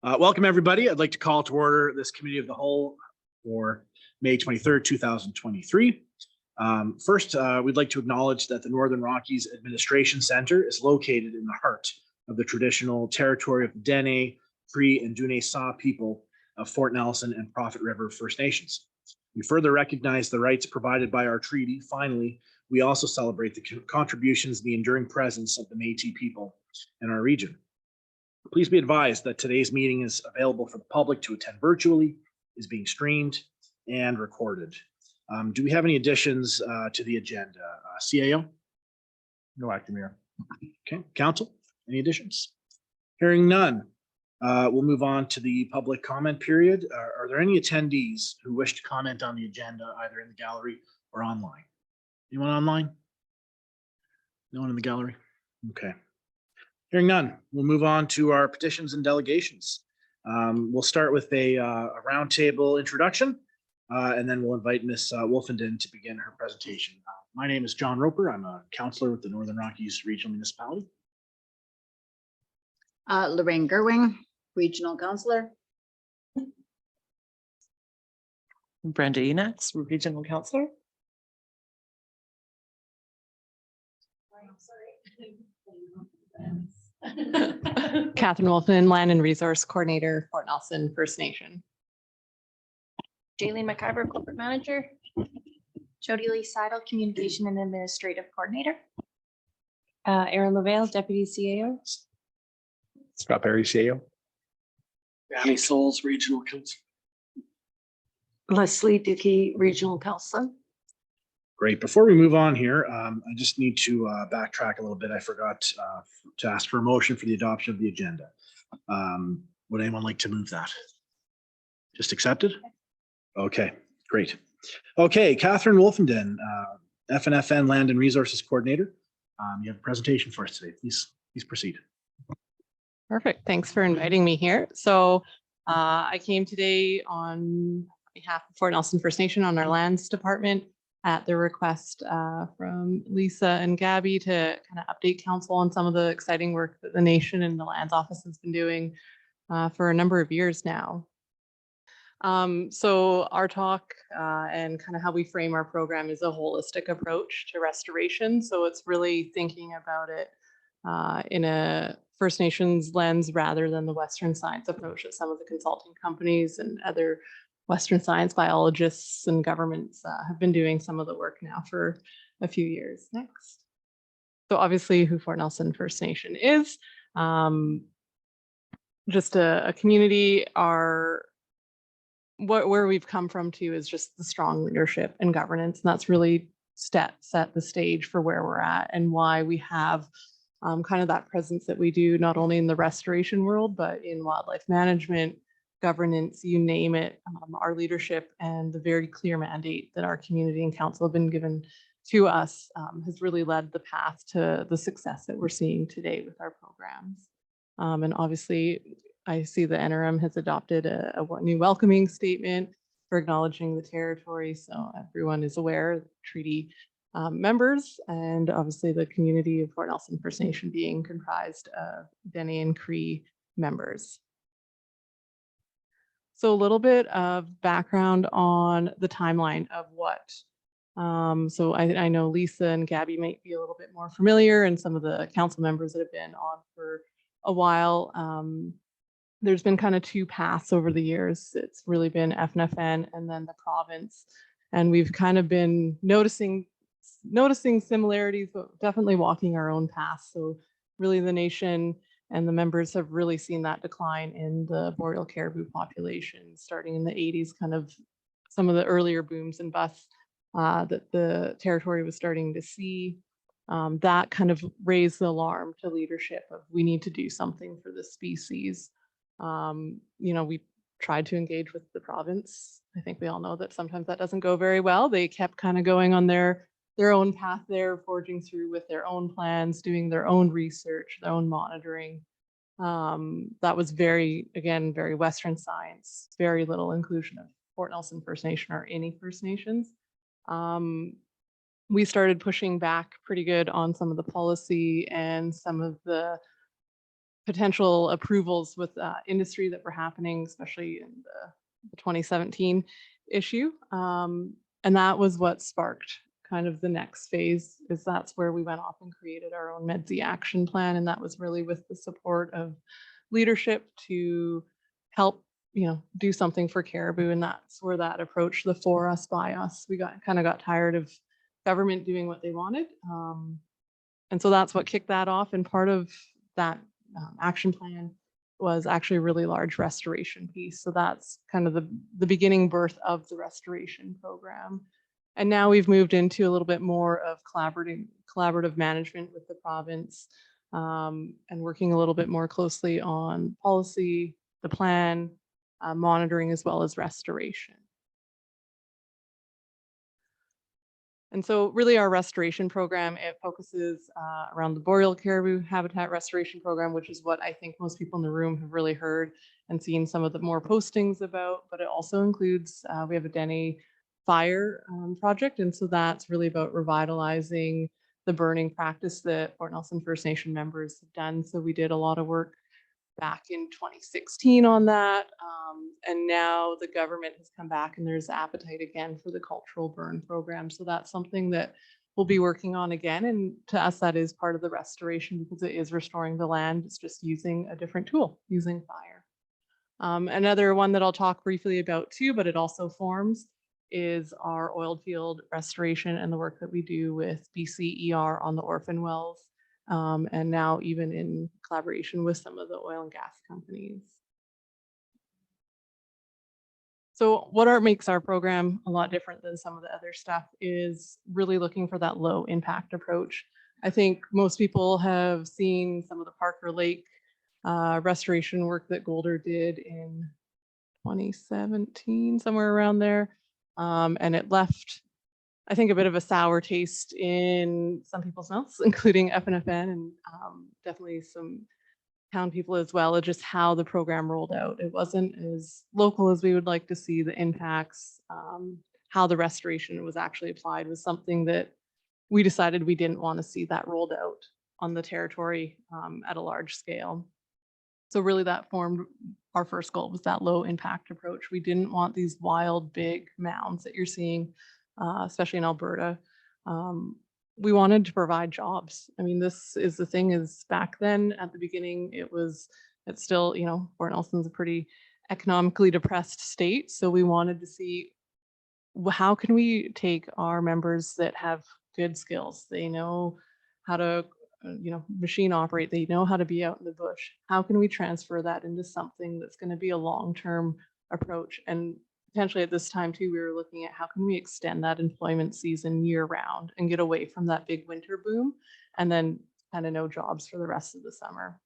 Welcome, everybody. I'd like to call to order this committee of the whole for May 23rd, 2023. First, we'd like to acknowledge that the Northern Rockies Administration Center is located in the heart of the traditional territory of the Dene, Cree, and Dune Saw people of Fort Nelson and Prophet River First Nations. We further recognize the rights provided by our treaty. Finally, we also celebrate the contributions and the enduring presence of the Métis people in our region. Please be advised that today's meeting is available for the public to attend virtually, is being streamed and recorded. Do we have any additions to the agenda? CAO? No, Acting Mayor. Okay, Council, any additions? Hearing none, we'll move on to the public comment period. Are there any attendees who wish to comment on the agenda, either in the gallery or online? Anyone online? No one in the gallery? Okay. Hearing none, we'll move on to our petitions and delegations. We'll start with a roundtable introduction, and then we'll invite Ms. Wolfenden to begin her presentation. My name is John Roper. I'm a councillor with the Northern Rockies Regional Municipality. Lorraine Gerwing, Regional Councillor. Brenda Enax, Regional Councillor. Katherine Wolfenden, Land and Resource Coordinator, Fort Nelson First Nation. Jayleen McIver, Corporate Manager. Jody Lee Seidel, Communication and Administrative Coordinator. Aaron LaVale, Deputy CAO. Scott Perry, CAO. Danny Souls, Regional Council. Leslie Dickey, Regional Councillor. Great. Before we move on here, I just need to backtrack a little bit. I forgot to ask for a motion for the adoption of the agenda. Would anyone like to move that? Just accepted? Okay, great. Okay, Katherine Wolfenden, FNFN Land and Resources Coordinator. You have a presentation for us today. Please proceed. Perfect. Thanks for inviting me here. So I came today on behalf of Fort Nelson First Nation on our lands department at the request from Lisa and Gabby to kind of update council on some of the exciting work that the nation and the lands office has been doing for a number of years now. So our talk and kind of how we frame our program is a holistic approach to restoration. So it's really thinking about it in a First Nations lens rather than the Western science approach that some of the consulting companies and other Western science biologists and governments have been doing some of the work now for a few years. Next. So obviously who Fort Nelson First Nation is, just a community. Where we've come from to is just the strong leadership and governance. And that's really set the stage for where we're at and why we have kind of that presence that we do, not only in the restoration world, but in wildlife management, governance, you name it. Our leadership and the very clear mandate that our community and council have been given to us has really led the path to the success that we're seeing today with our programs. And obviously, I see the NRM has adopted a new welcoming statement for acknowledging the territory. So everyone is aware, treaty members, and obviously the community of Fort Nelson First Nation being comprised of Dene and Cree members. So a little bit of background on the timeline of what. So I know Lisa and Gabby might be a little bit more familiar, and some of the council members that have been on for a while. There's been kind of two paths over the years. It's really been FNFN and then the province. And we've kind of been noticing similarities, but definitely walking our own path. So really the nation and the members have really seen that decline in the Boreal Caribou population starting in the 80s, kind of some of the earlier booms and busts that the territory was starting to see. That kind of raised the alarm to leadership of we need to do something for this species. We tried to engage with the province. I think we all know that sometimes that doesn't go very well. They kept kind of going on their own path there, forging through with their own plans, doing their own research, their own monitoring. That was very Western science, very little inclusion of Fort Nelson First Nation or any First Nations. We started pushing back pretty good on some of the policy and some of the potential approvals with industry that were happening, especially in the 2017 issue. And that was what sparked kind of the next phase, is that's where we went off and created our own MEDSI action plan. And that was really with the support of leadership to help, do something for Caribou. And that's where that approach, the for us, by us, we kind of got tired of government doing what they wanted. And so that's what kicked that off. And part of that action plan was actually a really large restoration piece. So that's kind of the beginning birth of the restoration program. And now we've moved into a little bit more of collaborative management with the province, and working a little bit more closely on policy, the plan, monitoring, as well as restoration. And so really our restoration program, it focuses around the Boreal Caribou Habitat Restoration Program, which is what I think most people in the room have really heard and seen some of the more postings about, but it also includes, we have a Dene fire project. And so that's really about revitalizing the burning practice that Fort Nelson First Nation members have done. So we did a lot of work back in 2016 on that. And now the government has come back and there's appetite again for the cultural burn program. So that's something that we'll be working on again. And to us, that is part of the restoration because it is restoring the land. It's just using a different tool, using fire. Another one that I'll talk briefly about too, but it also forms, is our oil field restoration and the work that we do with BCER on the orphan wells. And now even in collaboration with some of the oil and gas companies. So what makes our program a lot different than some of the other stuff is really looking for that low impact approach. I think most people have seen some of the Parker Lake restoration work that Golder did in 2017, somewhere around there. And it left, I think, a bit of a sour taste in some people's mouths, including FNFN and definitely some town people as well, of just how the program rolled out. It wasn't as local as we would like to see. The impacts, how the restoration was actually applied was something that we decided we didn't want to see that rolled out on the territory at a large scale. So really that formed our first goal, was that low impact approach. We didn't want these wild, big mounds that you're seeing, especially in Alberta. We wanted to provide jobs. I mean, this is the thing, is back then at the beginning, it's still, Fort Nelson's a pretty economically depressed state. So we wanted to see, how can we take our members that have good skills? They know how to, machine operate. They know how to be out in the bush. How can we transfer that into something that's going to be a long-term approach? And potentially at this time too, we were looking at how can we extend that employment season year round and get away from that big winter boom and then kind of no jobs for the rest of the summer.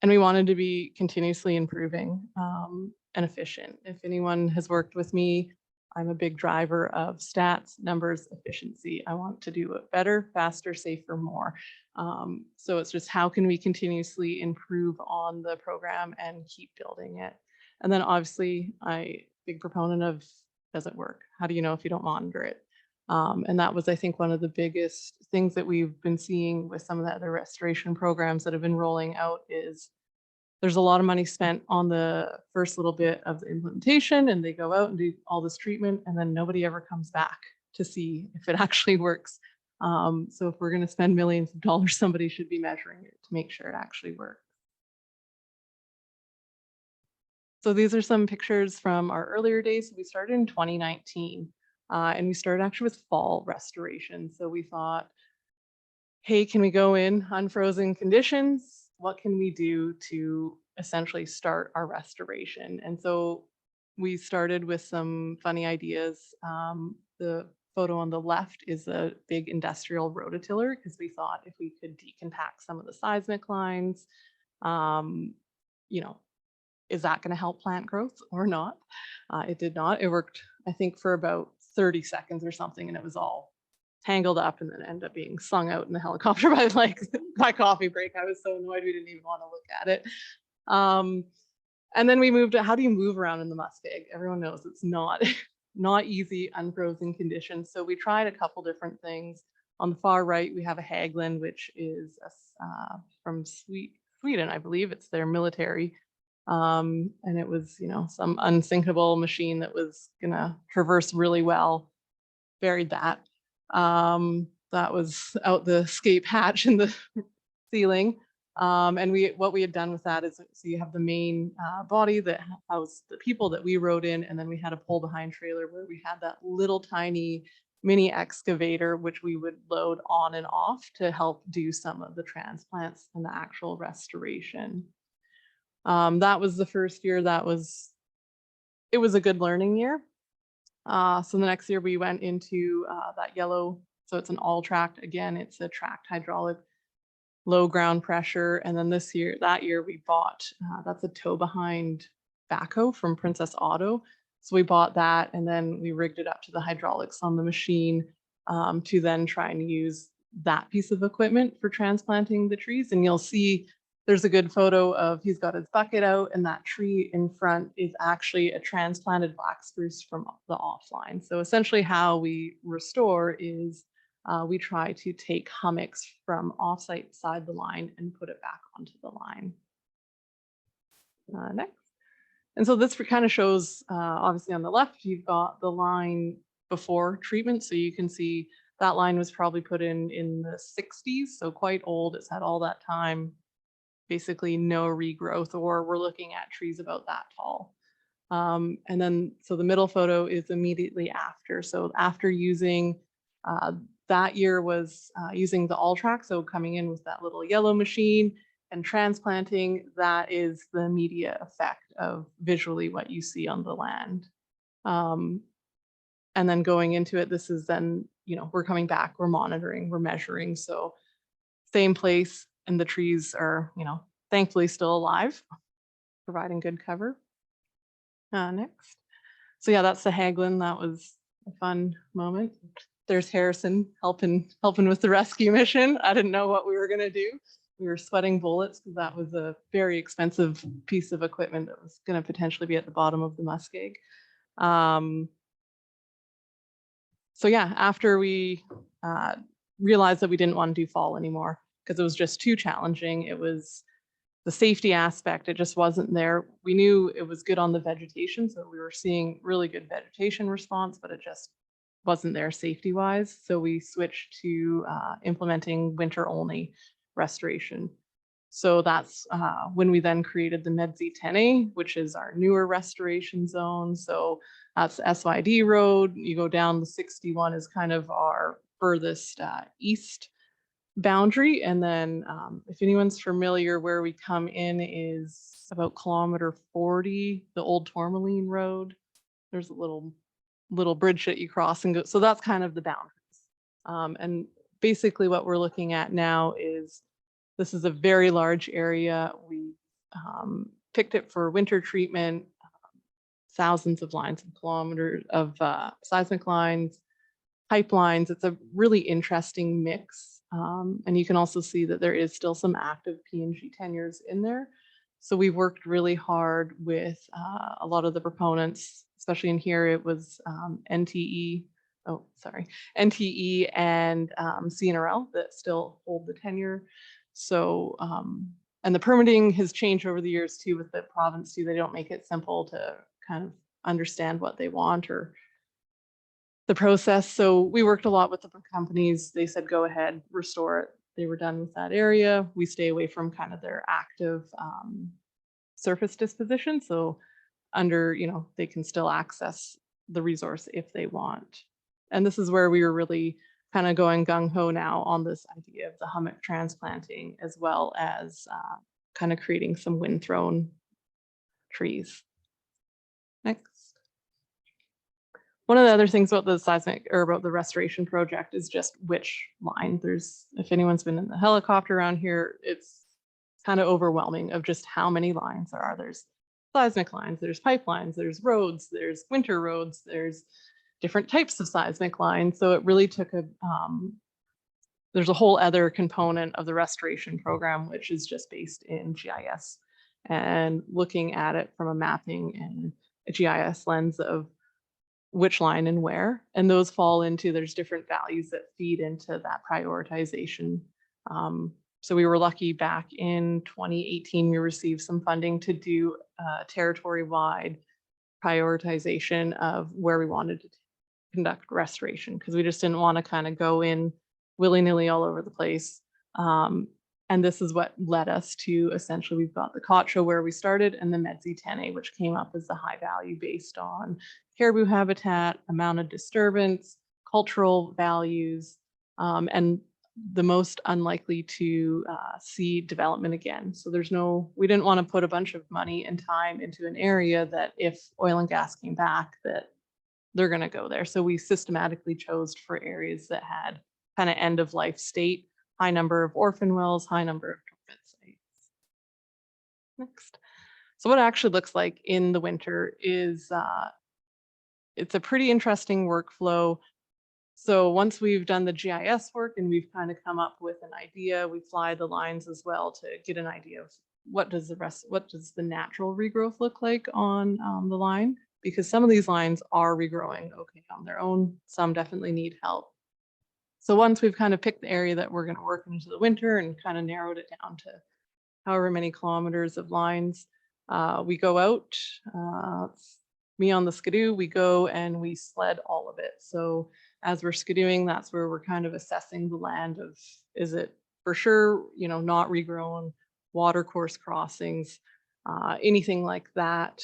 And we wanted to be continuously improving and efficient. If anyone has worked with me, I'm a big driver of stats, numbers, efficiency. I want to do it better, faster, safer, more. So it's just how can we continuously improve on the program and keep building it? And then obviously, big proponent of, does it work? How do you know if you don't monitor it? And that was, I think, one of the biggest things that we've been seeing with some of the other restoration programs that have been rolling out is there's a lot of money spent on the first little bit of the implementation, and they go out and do all this treatment, and then nobody ever comes back to see if it actually works. So if we're going to spend millions of dollars, somebody should be measuring it to make sure it actually works. So these are some pictures from our earlier days. We started in 2019, and we started actually with fall restoration. So we thought, hey, can we go in unfrozen conditions? What can we do to essentially start our restoration? And so we started with some funny ideas. The photo on the left is a big industrial rototiller, because we thought if we could decompact some of the seismic lines, is that going to help plant growth or not? It did not. It worked, I think, for about 30 seconds or something, and it was all tangled up and then ended up being slung out in the helicopter by coffee break. I was so annoyed we didn't even want to look at it. And then we moved to, how do you move around in the muskeg? Everyone knows it's not easy, unfrozen conditions. So we tried a couple different things. On the far right, we have a Haglin, which is from Sweet Sweden, I believe. It's their military. And it was, you know, some unsinkable machine that was gonna traverse really well. Buried that. That was out the escape hatch in the ceiling. And what we had done with that is, so you have the main body that housed the people that we rode in, and then we had a pull behind trailer where we had that little tiny mini excavator, which we would load on and off to help do some of the transplants and the actual restoration. That was the first year. It was a good learning year. So the next year we went into that yellow, so it's an all tracked, again, it's a tracked hydraulic, low ground pressure. And then that year we bought, that's a tow behind backhoe from Princess Auto. So we bought that and then we rigged it up to the hydraulics on the machine to then try and use that piece of equipment for transplanting the trees. And you'll see there's a good photo of, he's got his bucket out, and that tree in front is actually a transplanted black spruce from the offline. So essentially how we restore is we try to take hummocks from offsite beside the line and put it back onto the line. Next. And so this kind of shows, obviously on the left, you've got the line before treatment. So you can see that line was probably put in the 60s, so quite old. It's had all that time, basically no regrowth, or we're looking at trees about that tall. And then, so the middle photo is immediately after. So after using, that year was using the all track. So coming in with that little yellow machine and transplanting, that is the immediate effect of visually what you see on the land. And then going into it, this is then, you know, we're coming back, we're monitoring, we're measuring. So same place, and the trees are, you know, thankfully still alive, providing good cover. Next. So yeah, that's the Haglin. That was a fun moment. There's Harrison helping with the rescue mission. I didn't know what we were gonna do. We were sweating bullets because that was a very expensive piece of equipment that was gonna potentially be at the bottom of the muskeg. So yeah, after we realized that we didn't want to do fall anymore because it was just too challenging. It was the safety aspect. It just wasn't there. We knew it was good on the vegetation. So we were seeing really good vegetation response, but it just wasn't there safety wise. So we switched to implementing winter only restoration. So that's when we then created the MEDZ 10A, which is our newer restoration zone. So that's SYD road. You go down, the 61 is kind of our furthest east boundary. And then if anyone's familiar, where we come in is about kilometer 40, the old Tourmaline Road. There's a little bridge that you cross and go. So that's kind of the boundaries. And basically what we're looking at now is, this is a very large area. We picked it for winter treatment, thousands of lines of kilometers of seismic lines, pipelines. It's a really interesting mix. And you can also see that there is still some active P&G tenures in there. So we worked really hard with a lot of the proponents, especially in here, it was NTE and CNRL that still hold the tenure. So, and the permitting has changed over the years too with the province too. They don't make it simple to kind of understand what they want or the process. So we worked a lot with the companies. They said, go ahead, restore it. They were done with that area. We stay away from kind of their active surface disposition. So under, you know, they can still access the resource if they want. And this is where we were really kind of going gung-ho now on this idea of the hummock transplanting, as well as kind of creating some wind-thrown trees. Next. One of the other things about the seismic or about the restoration project is just which line. There's, if anyone's been in the helicopter around here, it's kind of overwhelming of just how many lines there are. There's seismic lines, there's pipelines, there's roads, there's winter roads, there's different types of seismic lines. So it really took a, there's a whole other component of the restoration program, which is just based in GIS and looking at it from a mapping and a GIS lens of which line and where. And those fall into, there's different values that feed into that prioritization So we were lucky back in 2018, we received some funding to do territory-wide prioritization of where we wanted to conduct restoration, because we just didn't want to kind of go in willy-nilly all over the place. And this is what led us to essentially, we've got the COTCHO where we started and the MEDSI 10A, which came up as the high value based on caribou habitat, amount of disturbance, cultural values, and the most unlikely to see development again. So we didn't want to put a bunch of money and time into an area that if oil and gas came back, that they're going to go there. So we systematically chose for areas that had kind of end of life state, high number of orphan wells, high number of dormant sites. Next. So what it actually looks like in the winter is it's a pretty interesting workflow. So once we've done the GIS work and we've kind of come up with an idea, we fly the lines as well to get an idea of what does the natural regrowth look like on the line, because some of these lines are regrowing okay on their own. Some definitely need help. So once we've kind of picked the area that we're going to work into the winter and kind of narrowed it down to however many kilometers of lines, we go out, me on the skidoo, we go and we sled all of it. So as we're skidooing, that's where we're kind of assessing the land of, is it for sure, not regrown, water course crossings, anything like that.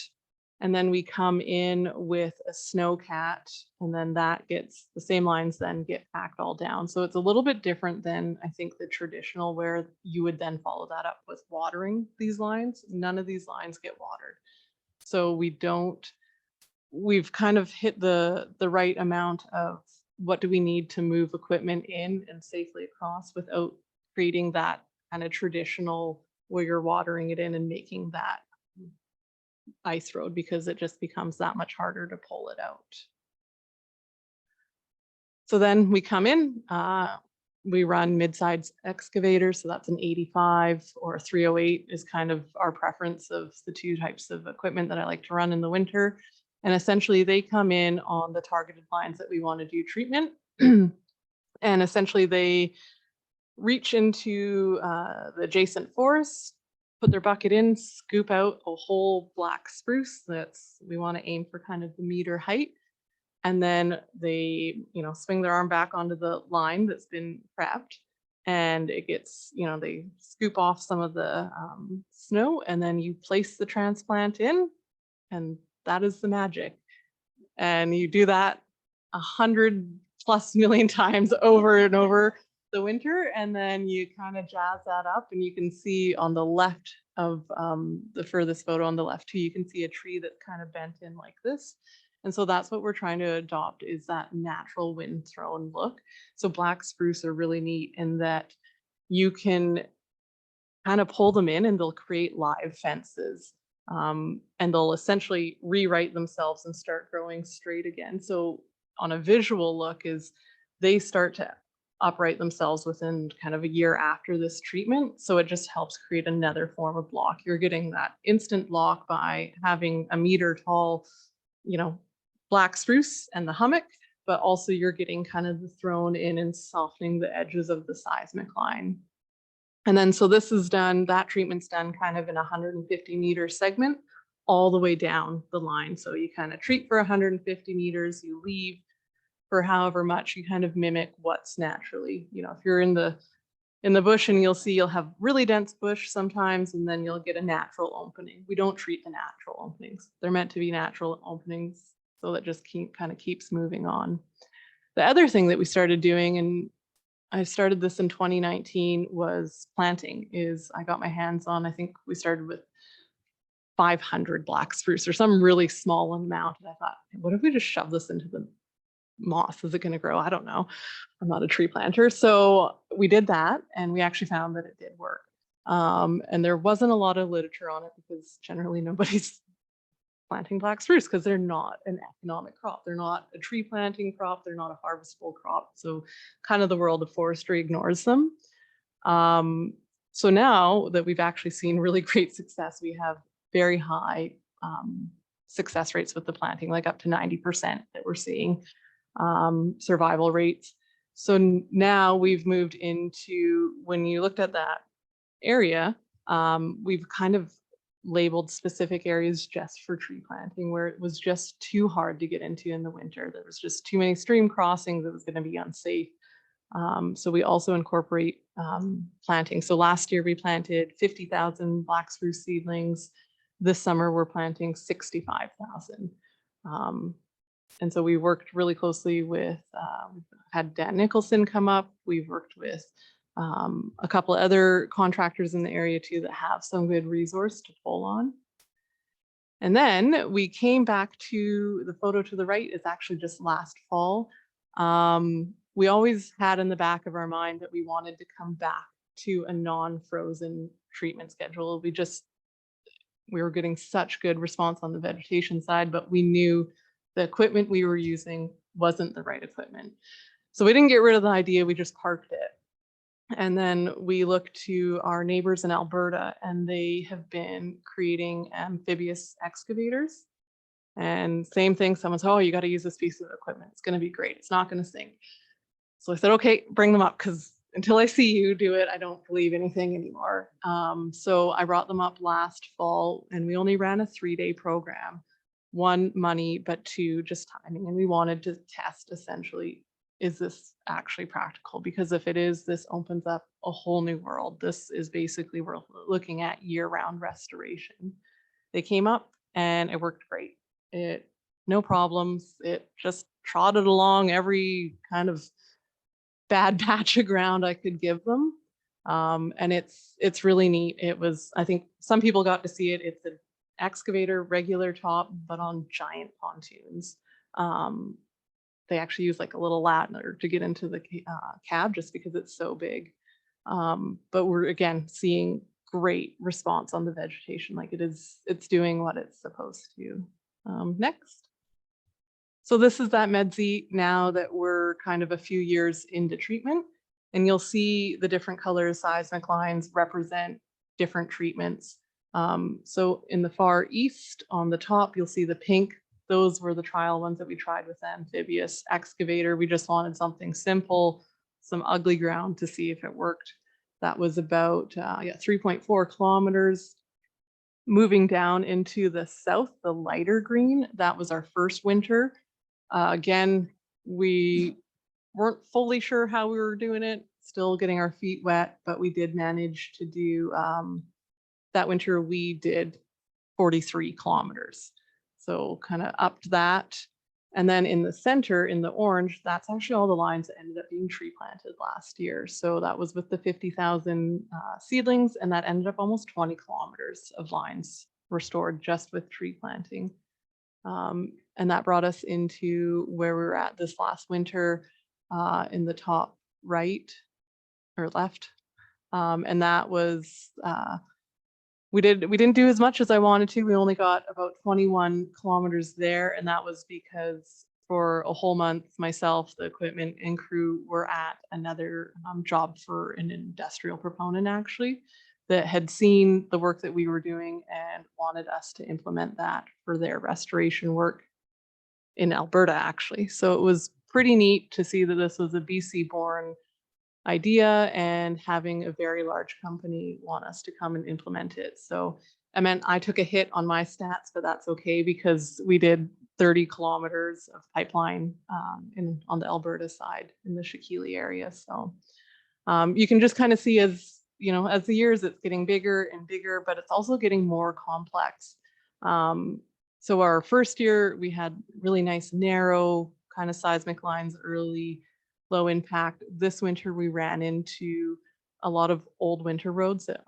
And then we come in with a snowcat, and then the same lines then get packed all down. So it's a little bit different than I think the traditional where you would then follow that up with watering these lines. None of these lines get watered. So we've kind of hit the right amount of what do we need to move equipment in and safely across without creating that kind of traditional where you're watering it in and making that ice road, because it just becomes that much harder to pull it out. So then we come in, we run mid-size excavators. So that's an 85 or a 308 is kind of our preference of the two types of equipment that I like to run in the winter. And essentially they come in on the targeted lines that we want to do treatment. And essentially they reach into the adjacent forest, put their bucket in, scoop out a whole black spruce we want to aim for kind of the meter height. And then they, swing their arm back onto the line that's been prepped, and it gets, they scoop off some of the snow, and then you place the transplant in, and that is the magic. And you do that 100+ million times over and over the winter, and then you kind of jazz that up, and you can see on the left of the furthest photo on the left too, you can see a tree that's kind of bent in like this. And so that's what we're trying to adopt, is that natural wind thrown look. So black spruce are really neat in that you can kind of pull them in and they'll create live fences, and they'll essentially rewrite themselves and start growing straight again. So on a visual look is they start to upright themselves within kind of a year after this treatment. So it just helps create another form of block. You're getting that instant block by having a meter tall, black spruce and the hummock, but also you're getting kind of the thrown in and softening the edges of the seismic line. And then, so this is done, that treatment's done kind of in a 150 meter segment all the way down the line. So you kind of treat for 150 meters, you leave for however much, you kind of mimic what's naturally, if you're in the bush and you'll have really dense bush sometimes, and then you'll get a natural opening. We don't treat the natural openings. They're meant to be natural openings, so that just kind of keeps moving on. The other thing that we started doing, and I started this in 2019, was planting. I got my hands on, I think we started with 500 black spruce or some really small amount. And I thought, what if we just shove this into the moss? Is it going to grow? I don't know. I'm not a tree planter. So we did that, and we actually found that it did work. And there wasn't a lot of literature on it because generally nobody's planting black spruce because they're not an economic crop. They're not a tree planting crop. They're not a harvestable crop. So kind of the world of forestry ignores them. So now that we've actually seen really great success, we have very high success rates with the planting, like up to 90% that we're seeing. Survival rates. So now we've moved into, when you looked at that area, we've kind of labeled specific areas just for tree planting where it was just too hard to get into in the winter. There was just too many stream crossings. It was going to be unsafe. So we also incorporate planting. So last year we planted 50,000 black spruce seedlings. This summer we're planting 65,000. And so we worked really closely with, we've had Dan Nicholson come up. We've worked with a couple of other contractors in the area too that have some good resource to pull on. And then we came back to the photo to the right is actually just last fall. We always had in the back of our mind that we wanted to come back to a non-frozen treatment schedule. We were getting such good response on the vegetation side, but we knew the equipment we were using wasn't the right equipment. So we didn't get rid of the idea, we just parked it. And then we looked to our neighbors in Alberta, and they have been creating amphibious excavators. And same thing, someone said, oh, you got to use this piece of equipment. It's going to be great. It's not going to sink. So I said, okay, bring them up, because until I see you do it, I don't believe anything anymore. So I brought them up last fall, and we only ran a 3-day program. 1, money, but 2, just timing. And we wanted to test essentially, is this actually practical? Because if it is, this opens up a whole new world. This is basically, we're looking at year-round restoration. They came up and it worked great. No problems. It just trotted along every kind of bad patch of ground I could give them. And it's really neat. It was, I think some people got to see it. It's an excavator, regular top, but on giant pontoons. They actually use like a little ladder to get into the cab just because it's so big. But we're again seeing great response on the vegetation. Like it's doing what it's supposed to. Next. So this is that Medzi now that we're kind of a few years into treatment, and you'll see the different colors, seismic lines represent different treatments. So in the far east on the top, you'll see the pink. Those were the trial ones that we tried with the amphibious excavator. We just wanted something simple, some ugly ground to see if it worked. That was about 3.4 kilometers. Moving down into the south, the lighter green, that was our first winter. Again, we weren't fully sure how we were doing it, still getting our feet wet, but we did manage to do, that winter we did 43 kilometers. So kind of upped that. And then in the center, in the orange, that's actually all the lines that ended up being tree planted last year. So that was with the 50,000 seedlings, and that ended up almost 20 kilometers of lines restored just with tree planting. And that brought us into where we were at this last winter in the top right or left. And that was, we didn't do as much as I wanted to. We only got about 21 kilometers there. And that was because for a whole month, myself, the equipment and crew were at another job for an industrial proponent actually that had seen the work that we were doing and wanted us to implement that for their restoration work in Alberta actually. So it was pretty neat to see that this was a BC born idea and having a very large company want us to come and implement it. So I meant I took a hit on my stats, but that's okay because we did 30 kilometers of pipeline on the Alberta side in the Shakili area. So you can just kind of see as, you know, as the years it's getting bigger and bigger, but it's also getting more complex. So our first year we had really nice narrow kind of seismic lines early, low impact. This winter we ran into a lot of old winter roads that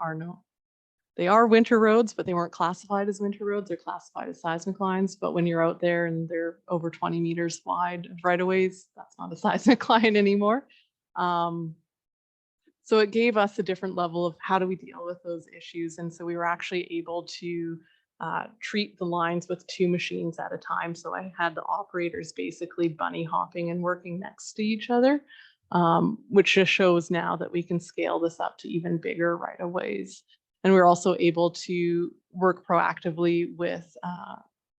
they are winter roads, but they weren't classified as winter roads. They're classified as seismic lines. But when you're out there and they're over 20 meters wide right of ways, that's not a seismic line anymore. So it gave us a different level of how do we deal with those issues. And so we were actually able to treat the lines with 2 machines at a time. So I had the operators basically bunny hopping and working next to each other, which just shows now that we can scale this up to even bigger right of ways. And we're also able to work proactively with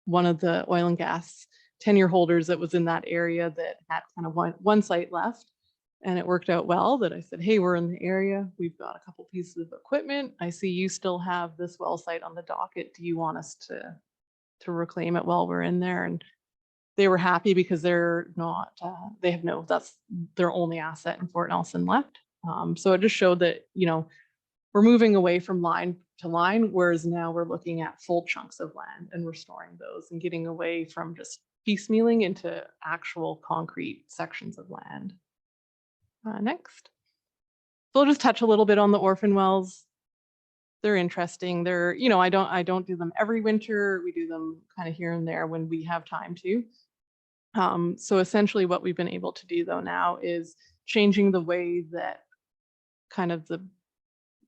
one of the oil and gas tenure holders that was in that area that had kind of one site left. And it worked out well that I said, hey, we're in the area. We've got a couple pieces of equipment. I see you still have this well site on the docket. Do you want us to reclaim it while we're in there? And they were happy because they're not, they have no, that's their only asset in Fort Nelson left. So it just showed that, you know, we're moving away from line to line, whereas now we're looking at full chunks of land and restoring those and getting away from just piecemealing into actual concrete sections of land. Next. So I'll just touch a little bit on the orphan wells. They're interesting. They're, you know, I don't do them every winter. We do them kind of here and there when we have time to. So essentially what we've been able to do though now is changing the way that kind of the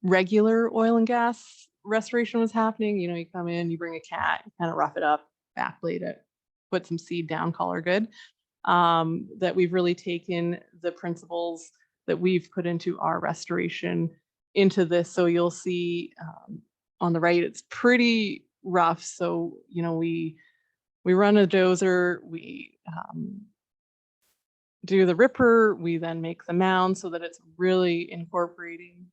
regular oil and gas restoration was happening. You know, you come in, you bring a cat, you kind of rough it up, backblade it, put some seed down, call her good. That we've really taken the principles that we've put into our restoration into this. So you'll see on the right, it's pretty rough. So, you know, we run a dozer, we do the ripper, we then make the mound so that it's really incorporating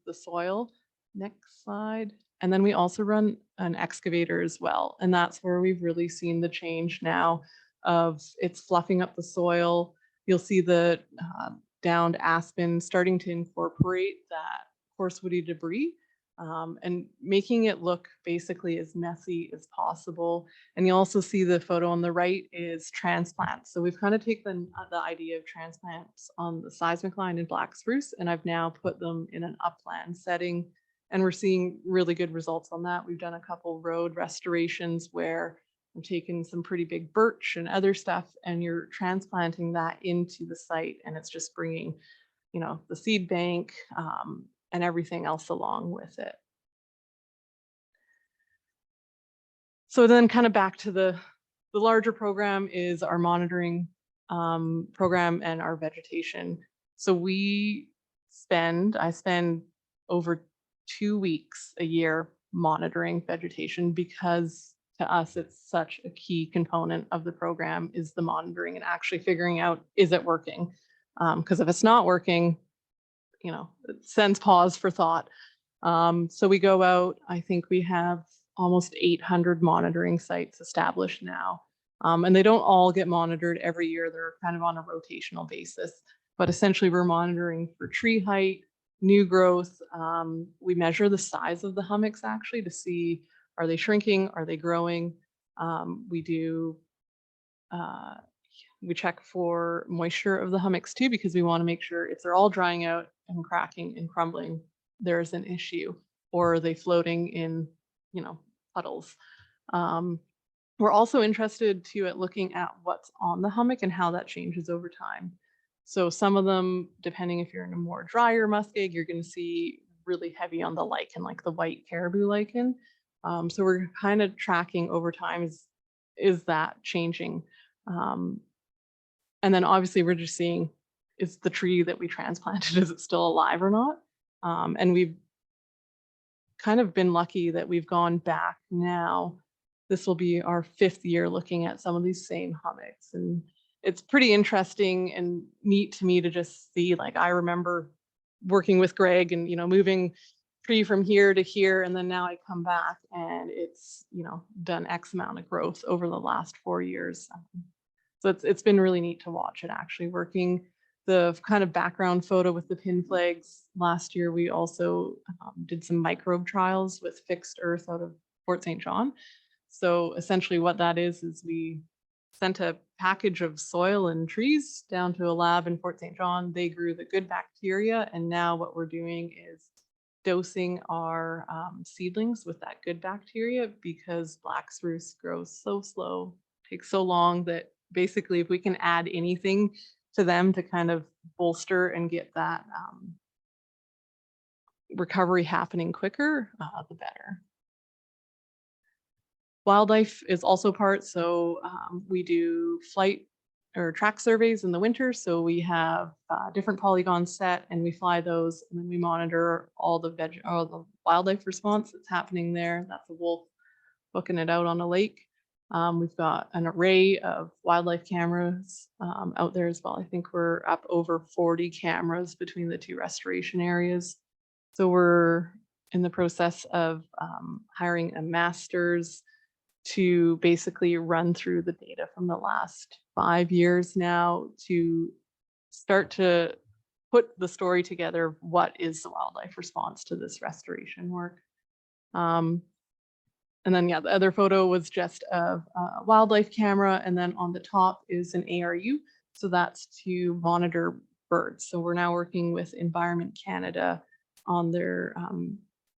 the soil. Next slide. And then we also run an excavator as well. And that's where we've really seen the change now of it's fluffing up the soil. You'll see the downed aspen starting to incorporate that coarse woody debris and making it look basically as messy as possible. And you also see the photo on the right is transplants. So we've kind of taken the idea of transplants on the seismic line in black spruce, and I've now put them in an upland setting. And we're seeing really good results on that. We've done a couple road restorations where I'm taking some pretty big birch and other stuff, and you're transplanting that into the site, and it's just bringing, you know, the seed bank and everything else along with it. So then kind of back to the larger program is our monitoring program and our vegetation. So I spend over 2 weeks a year monitoring vegetation because to us, it's such a key component of the program is the monitoring and actually figuring out, is it working? Because if it's not working, you know, it sends pause for thought. So we go out, I think we have almost 800 monitoring sites established now. And they don't all get monitored every year. They're kind of on a rotational basis, but essentially we're monitoring for tree height, new growth. We measure the size of the hummocks actually to see, are they shrinking? Are they growing? We check for moisture of the hummocks too, because we want to make sure if they're all drying out and cracking and crumbling, there's an issue, or are they floating in, you know, puddles. We're also interested too at looking at what's on the hummock and how that changes over time. So some of them, depending if you're in a more drier muskeg, you're going to see really heavy on the lichen, like the white caribou lichen. So we're kind of tracking over time, is that changing? And then obviously we're just seeing, is the tree that we transplanted, is it still alive or not? And we've kind of been lucky that we've gone back now. This will be our 5th year looking at some of these same hummocks. And it's pretty interesting and neat to me to just see, like, I remember working with Greg and, you know, moving tree from here to here. And then now I come back and it's, you know, done X amount of growth over the last 4 years. So it's been really neat to watch it actually working. The kind of background photo with the pin flags. Last year, we also did some microbe trials with fixed earth out of Fort St. John. So essentially what that is we sent a package of soil and trees down to a lab in Fort St. John. They grew the good bacteria. And now what we're doing is dosing our seedlings with that good bacteria, because black spruce grows so slow, takes so long, that basically if we can add anything to them to kind of bolster and get that recovery happening quicker, the better. Wildlife is also part. So we do flight or track surveys in the winter. So we have different polygons set and we fly those, and then we monitor all the wildlife response that's happening there. That's a wolf booking it out on a lake. We've got an array of wildlife cameras out there as well. I think we're up over 40 cameras between the two restoration areas. So we're in the process of hiring a master's to basically run through the data from the last 5 years now to start to put the story together of what is the wildlife response to this restoration work. And then, yeah, the other photo was just of a wildlife camera. And then on the top is an ARU. So that's to monitor birds. So we're now working with Environment Canada on their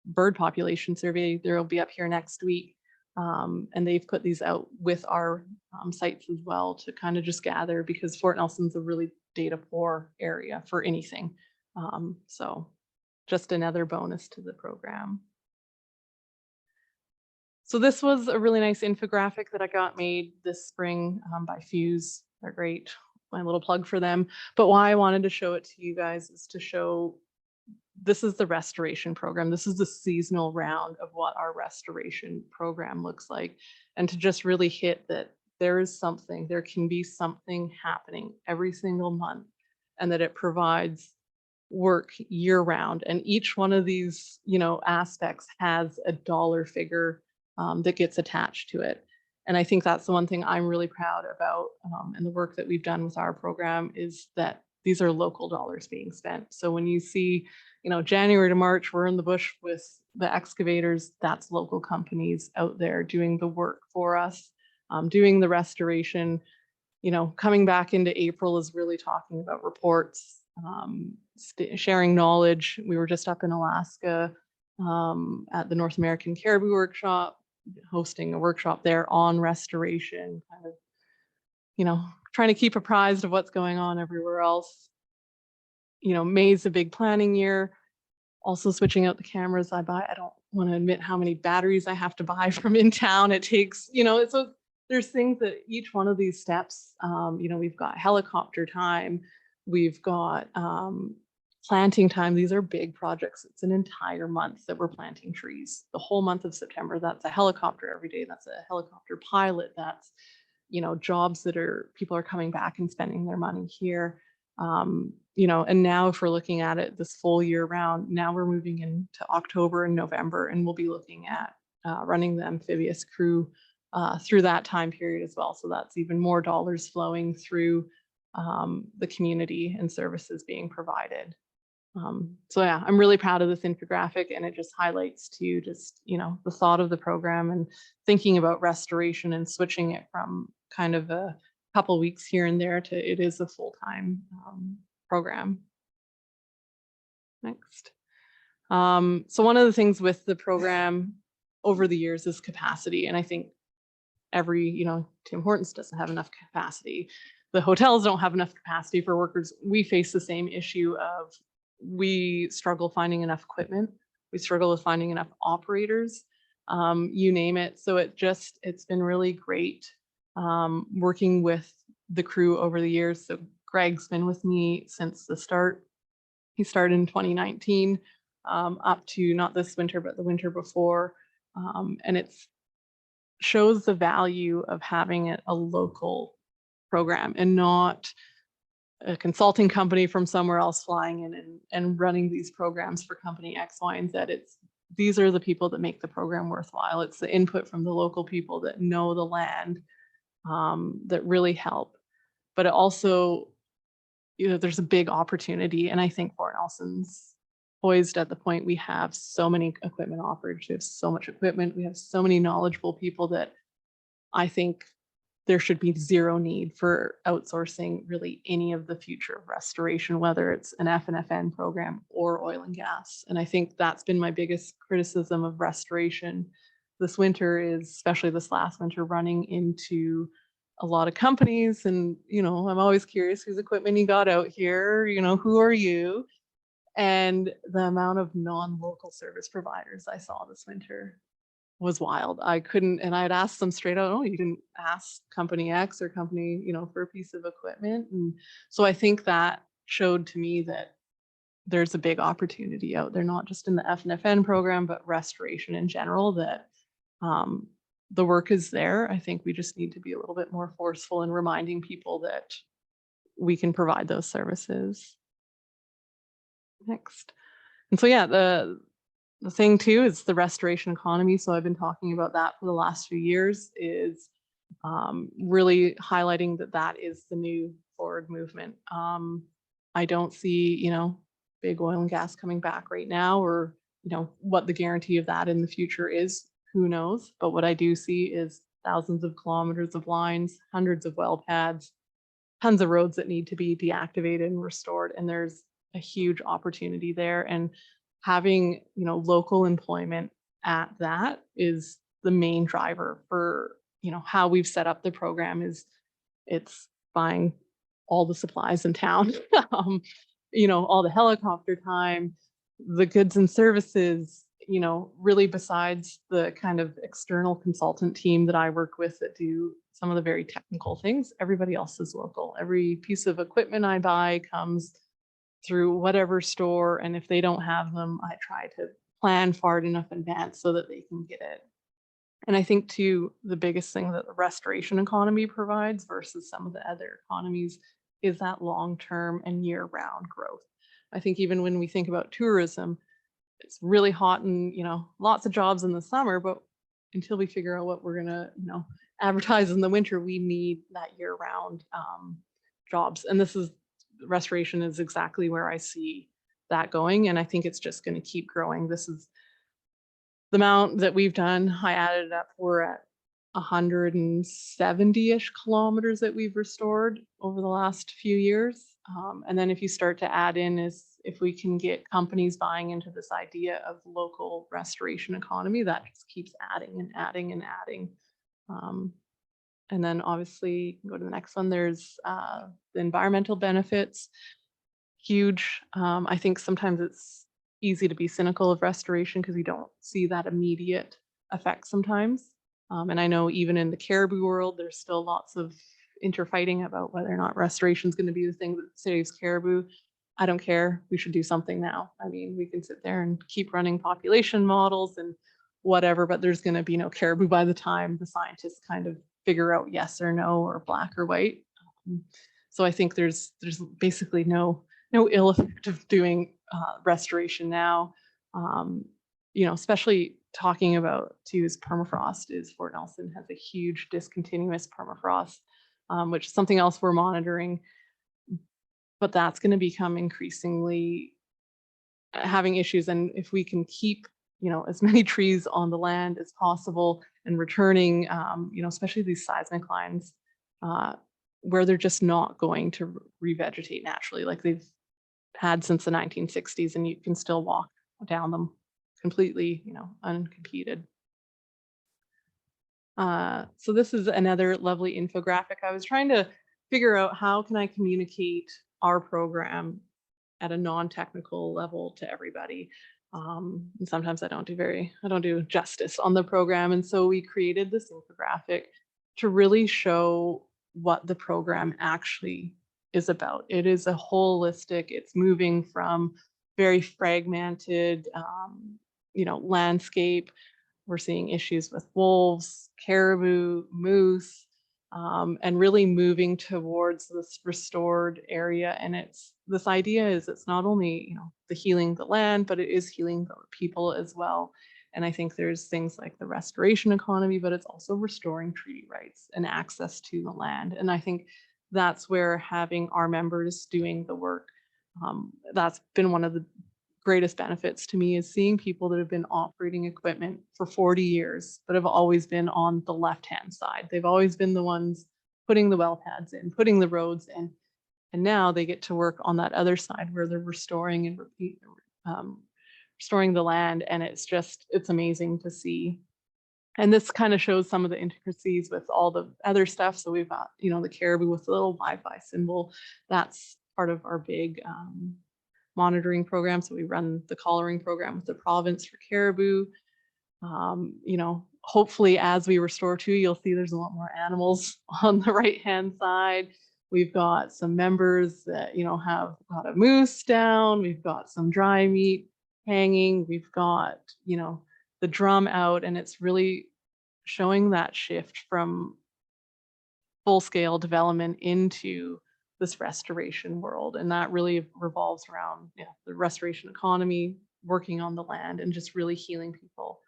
bird population survey. They'll be up here next week. And they've put these out with our sites as well to kind of just gather, because Fort Nelson's a really data poor area for anything. So just another bonus to the program. So this was a really nice infographic that I got made this spring by Fuse. They're great. My little plug for them. But why I wanted to show it to you guys is to show this is the restoration program. This is the seasonal round of what our restoration program looks like. And to just really hit that there is something, there can be something happening every single month, and that it provides work year round. And each one of these, aspects has a dollar figure that gets attached to it. And I think that's the one thing I'm really proud about and the work that we've done with our program is that these are local dollars being spent. So when you see, January to March, we're in the bush with the excavators, that's local companies out there doing the work for us, doing the restoration. Coming back into April is really talking about reports, sharing knowledge. We were just up in Alaska at the North American Caribou workshop, hosting a workshop there on restoration, kind of, trying to keep apprised of what's going on everywhere else. May's a big planning year. Also switching out the cameras I buy. I don't want to admit how many batteries I have to buy from in town. It takes, so there's things that each one of these steps, we've got helicopter time, we've got planting time. These are big projects. It's an entire month that we're planting trees. The whole month of September, that's a helicopter every day. That's a helicopter pilot. That's, jobs that people are coming back and spending their money here. And now if we're looking at it this full year round, now we're moving into October and November, and we'll be looking at running the amphibious crew through that time period as well. So that's even more dollars flowing through the community and services being provided. So yeah, I'm really proud of this infographic, and it just highlights to just, the thought of the program and thinking about restoration and switching it from kind of a couple weeks here and there to it is a full-time program. Next. So one of the things with the program over the years is capacity. And I think Tim Hortons doesn't have enough capacity. The hotels don't have enough capacity for workers. We face the same issue of we struggle finding enough equipment. We struggle with finding enough operators, you name it. So it's been really great working with the crew over the years. So Greg's been with me since the start. He started in 2019 up to not this winter, but the winter before. And it shows the value of having a local program and not a consulting company from somewhere else flying in and running these programs for company X, Y, and Z. These are the people that make the program worthwhile. It's the input from the local people that know the land that really help. But it also, there's a big opportunity. And I think Fort Nelson's poised at the point we have so many equipment operators. We have so much equipment. We have so many knowledgeable people that I think there should be zero need for outsourcing really any of the future of restoration, whether it's an FNFN program or oil and gas. And I think that's been my biggest criticism of restoration this winter is, especially this last winter, running into a lot of companies. And, I'm always curious whose equipment you got out here, who are you? And the amount of non-local service providers I saw this winter was wild. I couldn't, and I'd ask them straight out, oh, you didn't ask company X or company, for a piece of equipment. And so I think that showed to me that there's a big opportunity out there, not just in the FNFN program, but restoration in general, that the work is there. I think we just need to be a little bit more forceful in reminding people that we can provide those services. Next. And so, yeah, the thing too is the restoration economy. So I've been talking about that for the last few years, is really highlighting that that is the new forward movement. I don't see, big oil and gas coming back right now, or, what the guarantee of that in the future is, who knows? But what I do see is thousands of kilometers of lines, hundreds of well pads, tons of roads that need to be deactivated and restored. And there's a huge opportunity there. And having, local employment at that is the main driver for, how we've set up the program. Is it's buying all the supplies in town, all the helicopter time, the goods and services, really besides the kind of external consultant team that I work with that do some of the very technical things, everybody else is local. Every piece of equipment I buy comes through whatever store. And if they don't have them, I try to plan far enough in advance so that they can get it. And I think too, the biggest thing that the restoration economy provides versus some of the other economies is that long-term and year-round growth. I think even when we think about tourism, it's really hot and, lots of jobs in the summer, but until we figure out what we're gonna, advertise in the winter, we need that year-round jobs. And restoration is exactly where I see that going. And I think it's just going to keep growing. This is the amount that we've done. I added it up. We're at 170-ish kilometers that we've restored over the last few years. And then if you start to add in, is if we can get companies buying into this idea of local restoration economy, that just keeps adding and adding and adding. And then obviously go to the next one. There's the environmental benefits, huge. I think sometimes it's easy to be cynical of restoration because you don't see that immediate effect sometimes. And I know even in the caribou world, there's still lots of interfighting about whether or not restoration is going to be the thing that saves caribou. I don't care. We should do something now. I mean, we can sit there and keep running population models and whatever, but there's going to be no caribou by the time the scientists kind of figure out yes or no, or black or white. So I think there's basically no ill effect of doing restoration now. Especially talking about too is permafrost. Is Fort Nelson has a huge discontinuous permafrost, which is something else we're monitoring. But that's going to become increasingly having issues. And if we can keep as many trees on the land as possible and returning, especially these seismic lines where they're just not going to revegetate naturally, like they've had since the 1960s, and you can still walk down them completely, unimpeded. So this is another lovely infographic. I was trying to figure out how can I communicate our program at a non-technical level to everybody. And sometimes I don't do justice on the program. And so we created this infographic to really show what the program actually is about. It is a holistic, it's moving from very fragmented, landscape. We're seeing issues with wolves, caribou, moose, and really moving towards this restored area. And this idea is it's not only, the healing the land, but it is healing the people as well. And I think there's things like the restoration economy, but it's also restoring treaty rights and access to the land. And I think that's where having our members doing the work, that's been one of the greatest benefits to me, is seeing people that have been operating equipment for 40 years, but have always been on the left-hand side. They've always been the ones putting the well pads in, putting the roads in. And now they get to work on that other side where they're restoring and restoring the land. And it's amazing to see. And this kind of shows some of the intricacies with all the other stuff. So we've got, the caribou with the little Wi-Fi symbol. That's part of our big monitoring program. So we run the collaring program with the province for caribou. Hopefully as we restore too, you'll see there's a lot more animals on the right-hand side. We've got some members that, have got a moose down. We've got some dry meat hanging. We've got, the drum out, and it's really showing that shift from full-scale development into this restoration world. And that really revolves around the restoration economy, working on the land, and just really healing people.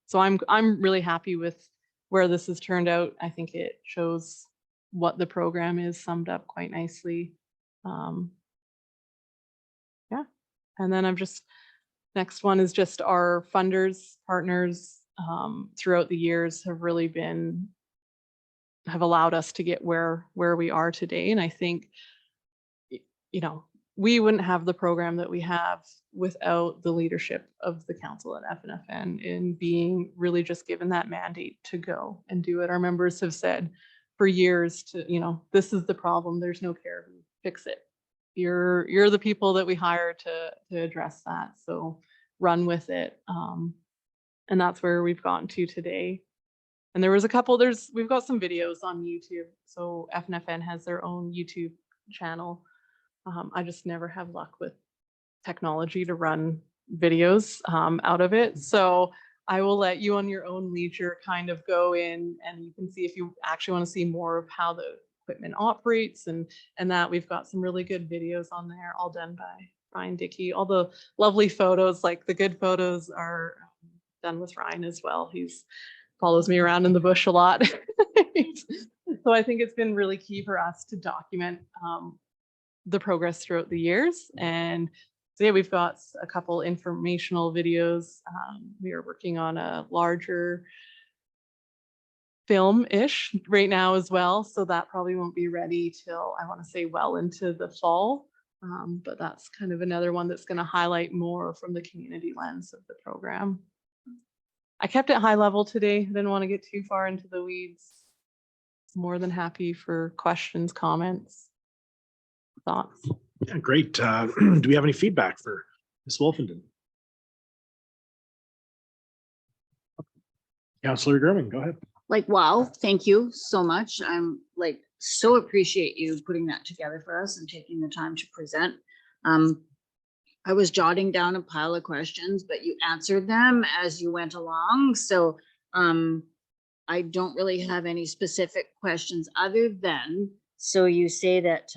So I'm really happy with where this has turned out. I think it shows what the program is summed up quite nicely. Yeah. And then next one is just our funders, partners throughout the years have allowed us to get where we are today. And I think, we wouldn't have the program that we have without the leadership of the council at FNFN in being really just given that mandate to go and do it. Our members have said for years this is the problem. There's no Caribou, fix it. You're the people that we hire to address that. So run with it. And that's where we've gotten to today. And there was we've got some videos on YouTube. So FNFN has their own YouTube channel. I just never have luck with technology to run videos out of it. So I will let you on your own leisure kind of go in, and you can see if you actually want to see more of how the equipment operates and that we've got some really good videos on there, all done by Ryan Dickey. All the lovely photos, like the good photos, are done with Ryan as well. He's follows me around in the bush a lot. So I think it's been really key for us to document the progress throughout the years. And so yeah, we've got a couple informational videos. We are working on a larger film-ish right now as well. So that probably won't be ready till, I want to say, well into the fall. But that's kind of another one that's going to highlight more from the community lens of the program. I kept it high level today. Didn't want to get too far into the weeds. More than happy for questions, comments, thoughts. Yeah, great. Do we have any feedback for Ms. Wolfenden? Councillor German, go ahead. Wow, thank you so much. I'm so appreciate you putting that together for us and taking the time to present. I was jotting down a pile of questions, but you answered them as you went along. So I don't really have any specific questions other than, so you say that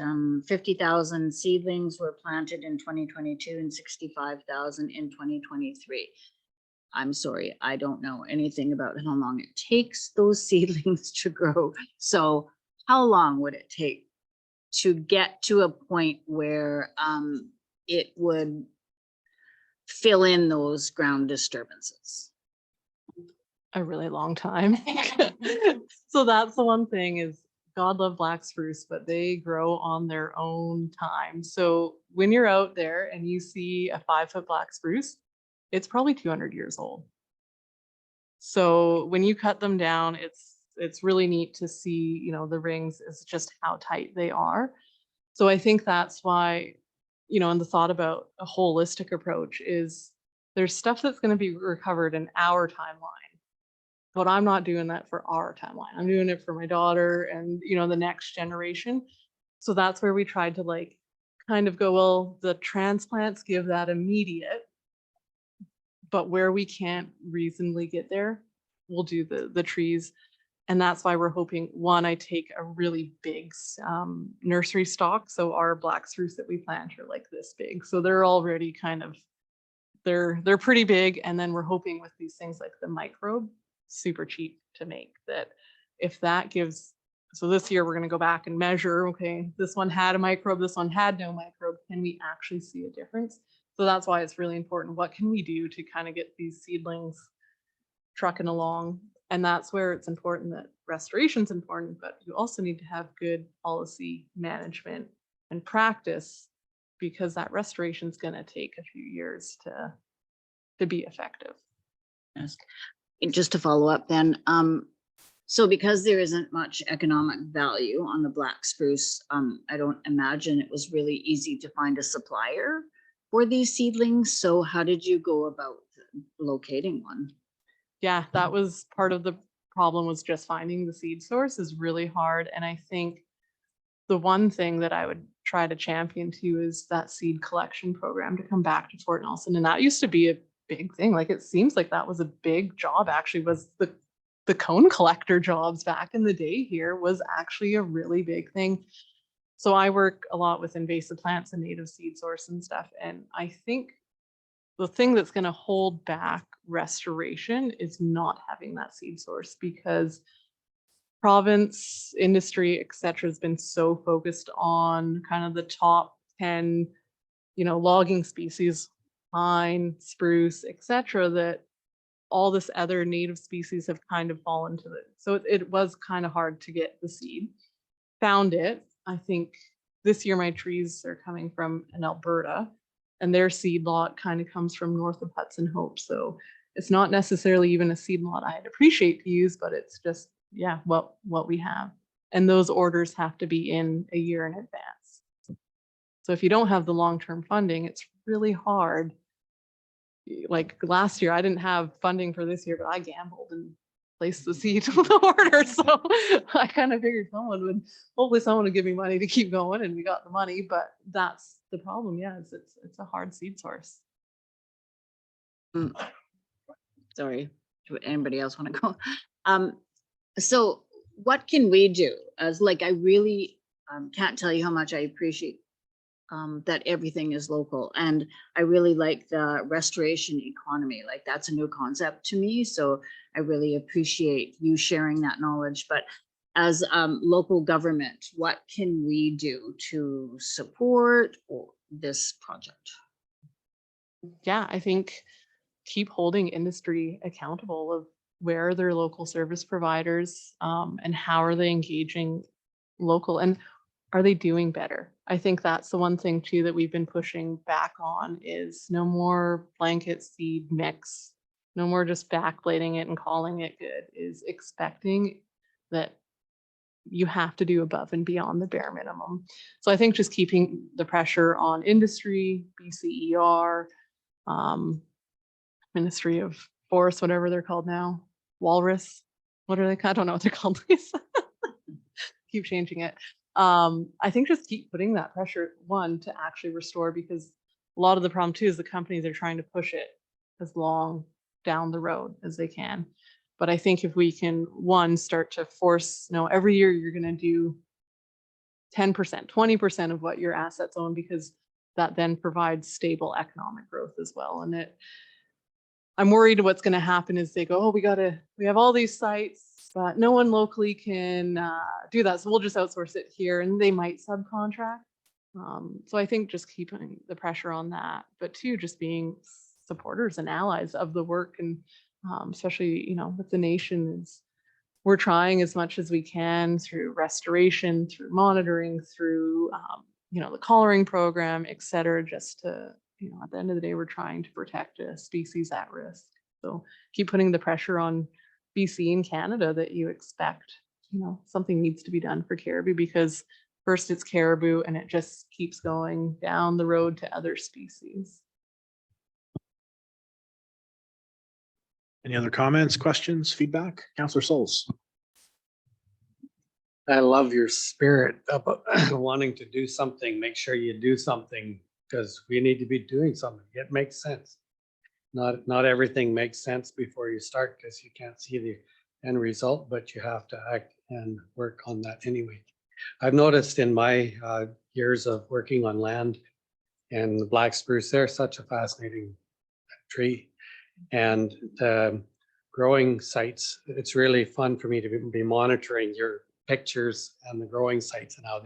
50,000 seedlings were planted in 2022 and 65,000 in 2023. I'm sorry, I don't know anything about how long it takes those seedlings to grow. So how long would it take to get to a point where it would fill in those ground disturbances? A really long time. So that's the one thing is, God love black spruce, but they grow on their own time. So when you're out there and you see a 5-foot black spruce, it's probably 200 years old. So when you cut them down, it's really neat to see, the rings is just how tight they are. So I think that's why, and the thought about a holistic approach is there's stuff that's going to be recovered in our timeline. But I'm not doing that for our timeline. I'm doing it for my daughter and, the next generation. So that's where we tried to kind of go, well, the transplants give that immediate, but where we can't reasonably get there, we'll do the trees. And that's why we're hoping, one, I take a really big nursery stock. So our black spruce that we plant are like this big. So they're already kind of, they're pretty big. And then we're hoping with these things like the microbe, super cheap to make, that if that gives, so this year we're going to go back and measure, okay, this one had a microbe, this one had no microbe. Can we actually see a difference? So that's why it's really important. What can we do to kind of get these seedlings trucking along? And that's where it's important that restoration is important, but you also need to have good policy management and practice, because that restoration is going to take a few years to be effective. Yes. Just to follow up then, so because there isn't much economic value on the black spruce, I don't imagine it was really easy to find a supplier for these seedlings. So how did you go about locating one? Yeah, that was part of the problem, was just finding the seed source is really hard. And I think the one thing that I would try to champion too is that seed collection program to come back to Fort Nelson. And that used to be a big thing. It seems like that was a big job, actually, was the the cone collector jobs back in the day here was actually a really big thing. So I work a lot with invasive plants and native seed source and stuff. And I think the thing that's going to hold back restoration is not having that seed source, because province, industry, et cetera, has been so focused on kind of the top 10, logging species, pine, spruce, et cetera, that all this other native species have kind of fallen to it. So it was kind of hard to get the seed. Found it. I think this year my trees are coming from in Alberta, and their seed lot kind of comes from north of Hudson Hope. So it's not necessarily even a seed lot I'd appreciate to use, but it's just, yeah, what we have. And those orders have to be in a year in advance. So if you don't have the long-term funding, it's really hard. Like last year, I didn't have funding for this year, but I gambled and placed the seed with the order. So I kind of figured hopefully someone would give me money to keep going, and we got the money, but that's the problem. Yeah, it's a hard seed source. Sorry, do anybody else want to go? So what can we do as I really can't tell you how much I appreciate that everything is local. And I really like the restoration economy. That's a new concept to me. So I really appreciate you sharing that knowledge. But as local government, what can we do to support this project? Yeah, I think keep holding industry accountable of where are their local service providers, and how are they engaging local, and are they doing better? I think that's the one thing too that we've been pushing back on is no more blanket seed mix, no more just backblading it and calling it good, is expecting that you have to do above and beyond the bare minimum. So I think just keeping the pressure on industry, BCER, Ministry of Forest, whatever they're called now, Walrus, what are they? I don't know what they're called. Keep changing it. I think just keep putting that pressure, one, to actually restore, because a lot of the problem too is the companies are trying to push it as long down the road as they can. But I think if we can, one, start to force, every year you're going to do 10%, 20% of what your assets own, because that then provides stable economic growth as well. And I'm worried what's going to happen is they go, oh, we have all these sites, but no one locally can do that. So we'll just outsource it here, and they might subcontract. So I think just keeping the pressure on that, but two, just being supporters and allies of the work. And especially, with the nation, we're trying as much as we can through restoration, through monitoring, through, the collaring program, et cetera, just to, at the end of the day, we're trying to protect a species at risk. So keep putting the pressure on BC and Canada that you expect, something needs to be done for caribou, because first it's caribou and it just keeps going down the road to other species. Any other comments, questions, feedback? Councillor Souls. I love your spirit about wanting to do something. Make sure you do something, because we need to be doing something. It makes sense. Not everything makes sense before you start, because you can't see the end result, but you have to act and work on that anyway. I've noticed in my years of working on land and the black spruce, they're such a fascinating tree. And the growing sites, it's really fun for me to be monitoring your pictures and the growing sites and how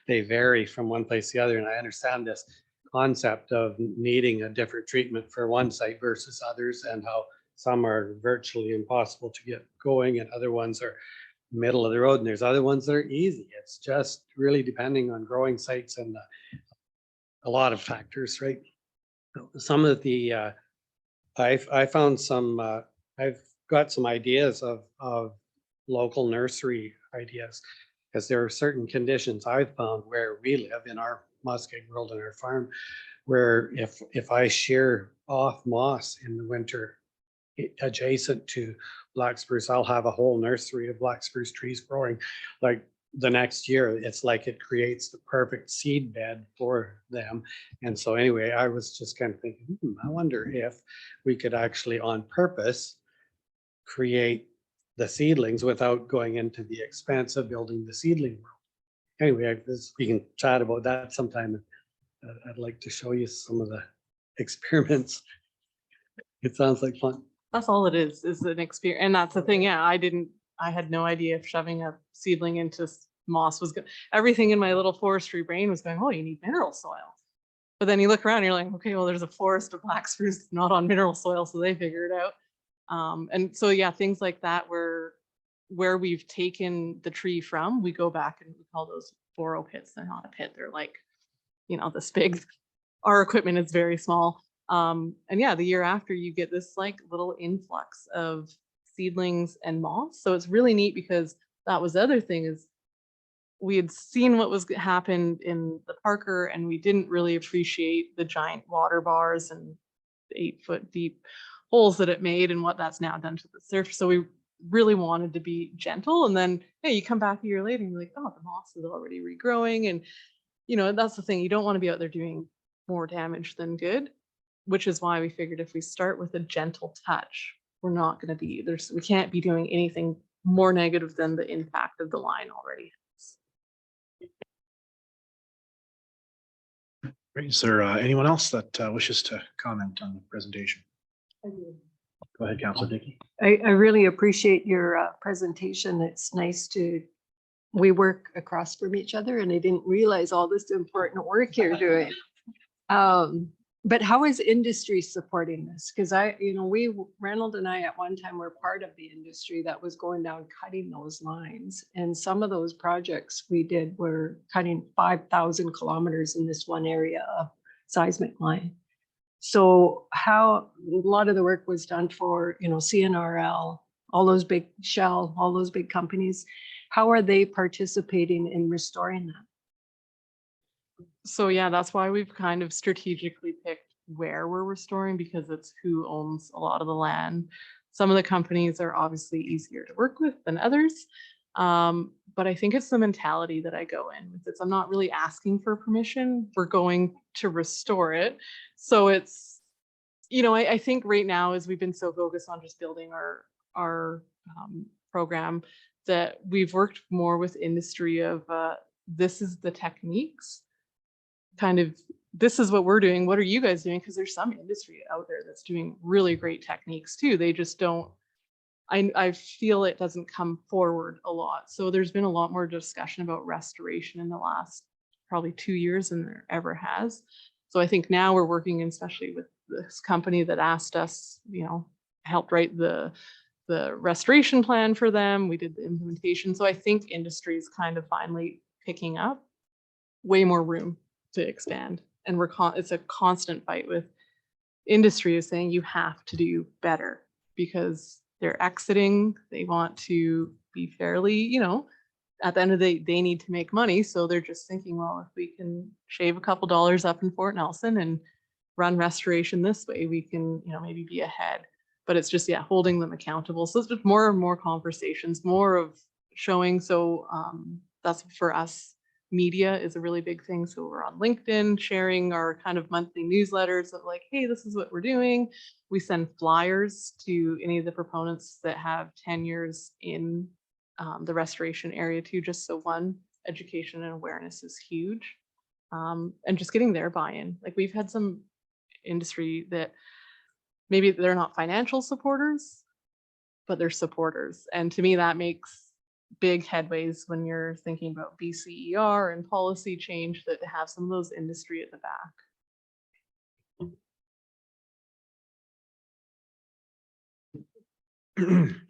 they vary from one place to the other. And I understand this concept of needing a different treatment for one site versus others, and how some are virtually impossible to get going and other ones are middle of the road, and there's other ones that are easy. It's just really depending on growing sites and a lot of factors, right? Some of the I found some, I've got some ideas of local nursery ideas, because there are certain conditions I've found where we live in our muskeg world and our farm, where if I shear off moss in the winter adjacent to black spruce, I'll have a whole nursery of black spruce trees growing like the next year. It's like it creates the perfect seed bed for them. And so anyway, I was just kind of thinking, I wonder if we could actually on purpose create the seedlings without going into the expense of building the seedling room. Anyway, we can chat about that sometime. I'd like to show you some of the experiments. It sounds like fun. That's all it is an experience. And that's the thing. Yeah, I had no idea if shoving a seedling into moss was good. Everything in my little forestry brain was going, oh, you need mineral soil. But then you look around, you're like, okay, well, there's a forest of black spruce not on mineral soil, so they figure it out. And so, yeah, things like that where we've taken the tree from, we go back and we call those borrow pits. They're not a pit. They're like, this big. Our equipment is very small. And yeah, the year after you get this like little influx of seedlings and moss. So it's really neat because that was the other thing is we had seen what was happened in the Parker and we didn't really appreciate the giant water bars and 8-foot deep holes that it made and what that's now done to the surface. So we really wanted to be gentle. And then you come back a year later and you're like, oh, the moss is already regrowing. And that's the thing. You don't want to be out there doing more damage than good, which is why we figured if we start with a gentle touch, we're not going to be we can't be doing anything more negative than the impact of the line already has. Great. Is there anyone else that wishes to comment on the presentation? Go ahead, Councilor Dickey. I really appreciate your presentation. It's nice we work across from each other and I didn't realize all this important work you're doing. But how is industry supporting this? Because Reynold and I at one time were part of the industry that was going down cutting those lines. And some of those projects we did were cutting 5,000 kilometers in this one area of seismic line. So a lot of the work was done for, CNRL, all those big Shell, all those big companies. How are they participating in restoring that? So yeah, that's why we've kind of strategically picked where we're restoring because it's who owns a lot of the land. Some of the companies are obviously easier to work with than others. But I think it's the mentality that I go in with. I'm not really asking for permission. We're going to restore it. So it's, I think right now as we've been so focused on just building our program that we've worked more with industry of this is the techniques. Kind of, this is what we're doing. What are you guys doing? Because there's some industry out there that's doing really great techniques too. They just don't, I feel it doesn't come forward a lot. So there's been a lot more discussion about restoration in the last probably 2 years than there ever has. So I think now we're working, especially with this company that asked us, helped write the restoration plan for them. We did the implementation. So I think industry is kind of finally picking up way more room to expand. And it's a constant fight with industry is saying you have to do better because they're exiting. They want to be fairly, at the end of the day, they need to make money. So they're just thinking, well, if we can shave a couple dollars up in Fort Nelson and run restoration this way, we can, maybe be ahead. But it's just, holding them accountable. So it's just more and more conversations, more of showing. So that's for us. Media is a really big thing. So we're on LinkedIn sharing our kind of monthly newsletters of like, hey, this is what we're doing. We send flyers to any of the proponents that have tenures in the restoration area too, just so education and awareness is huge. And just getting their buy-in. Like we've had some industry that maybe they're not financial supporters, but they're supporters. And to me, that makes big headways when you're thinking about BCER and policy change that have some of those industry at the back.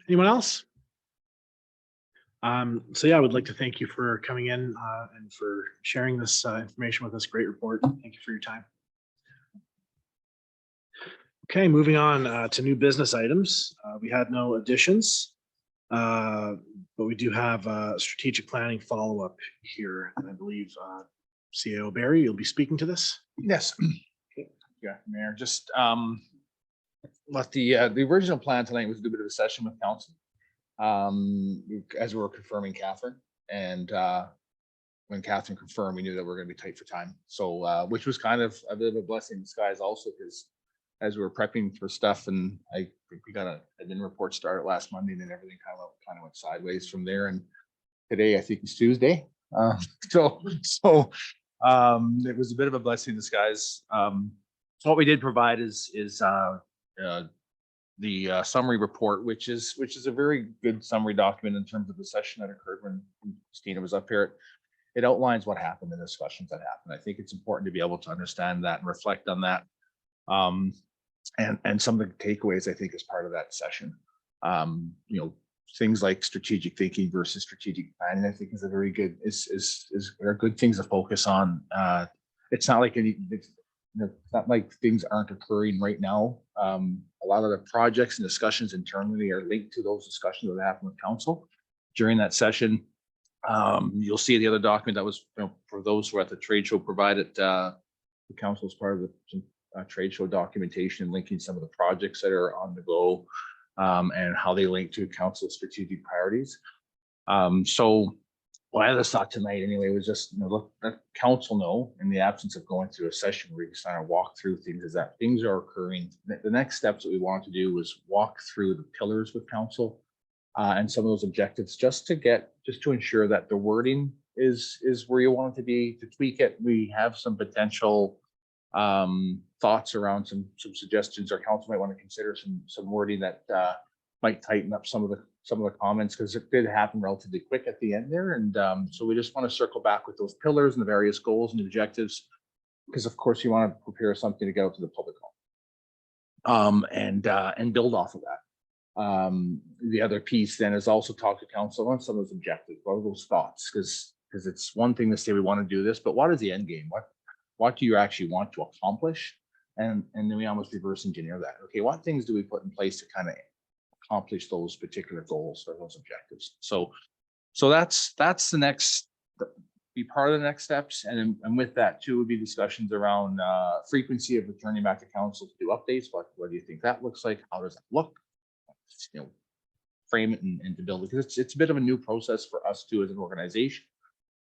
Anyone else? So yeah, I would like to thank you for coming in and for sharing this information with us. Great report. Thank you for your time. Okay, moving on to new business items. We had no additions. But we do have a strategic planning follow-up here. And I believe CAO Barry, you'll be speaking to this. Yes. Yeah, Mayor, just let the original plan tonight was to do a bit of a session with council as we were confirming Catherine. And when Catherine confirmed, we knew that we are going to be tight for time. So which was kind of a bit of a blessing in disguise also, because as we were prepping for stuff, and I think we got a admin report started last Monday, and then everything kind of went sideways from there. And today, I think it's Tuesday. So it was a bit of a blessing in disguise. So what we did provide is the summary report, which is a very good summary document in terms of the session that occurred when Christina was up here. It outlines what happened, the discussions that happened. I think it's important to be able to understand that and reflect on that. And some of the takeaways, I think, as part of that session. Things like strategic thinking versus strategic planning, I think is a very good, are good things to focus on. It's not like it's not like things aren't occurring right now. A lot of the projects and discussions internally are linked to those discussions that happen with council during that session. You'll see the other document that was, for those who are at the trade show, provided the council as part of the trade show documentation, linking some of the projects that are on the go, and how they link to council's strategic priorities. So what I just thought tonight anyway was just, let council know, in the absence of going through a session where we can kind of walk through things, is that things are occurring. The next steps that we want to do was walk through the pillars with council, and some of those objectives, just to ensure that the wording is where you want it to be, to tweak it. We have some potential thoughts around some suggestions. Our council might want to consider some wording that might tighten up some of the comments, because it did happen relatively quick at the end there. And so we just want to circle back with those pillars and the various goals and objectives, because of course you want to prepare something to go to the public and build off of that. The other piece then is also talk to council on some of those objectives, what are those thoughts, because it's one thing to say we want to do this, but what is the end game? What do you actually want to accomplish? And then we almost reverse engineer that. Okay, what things do we put in place to kind of accomplish those particular goals or those objectives? So that's the next, be part of the next steps. And with that too would be discussions around frequency of returning back to council to do updates. What do you think that looks like? How does that look? Frame it and to build it, because it's a bit of a new process for us too as an organization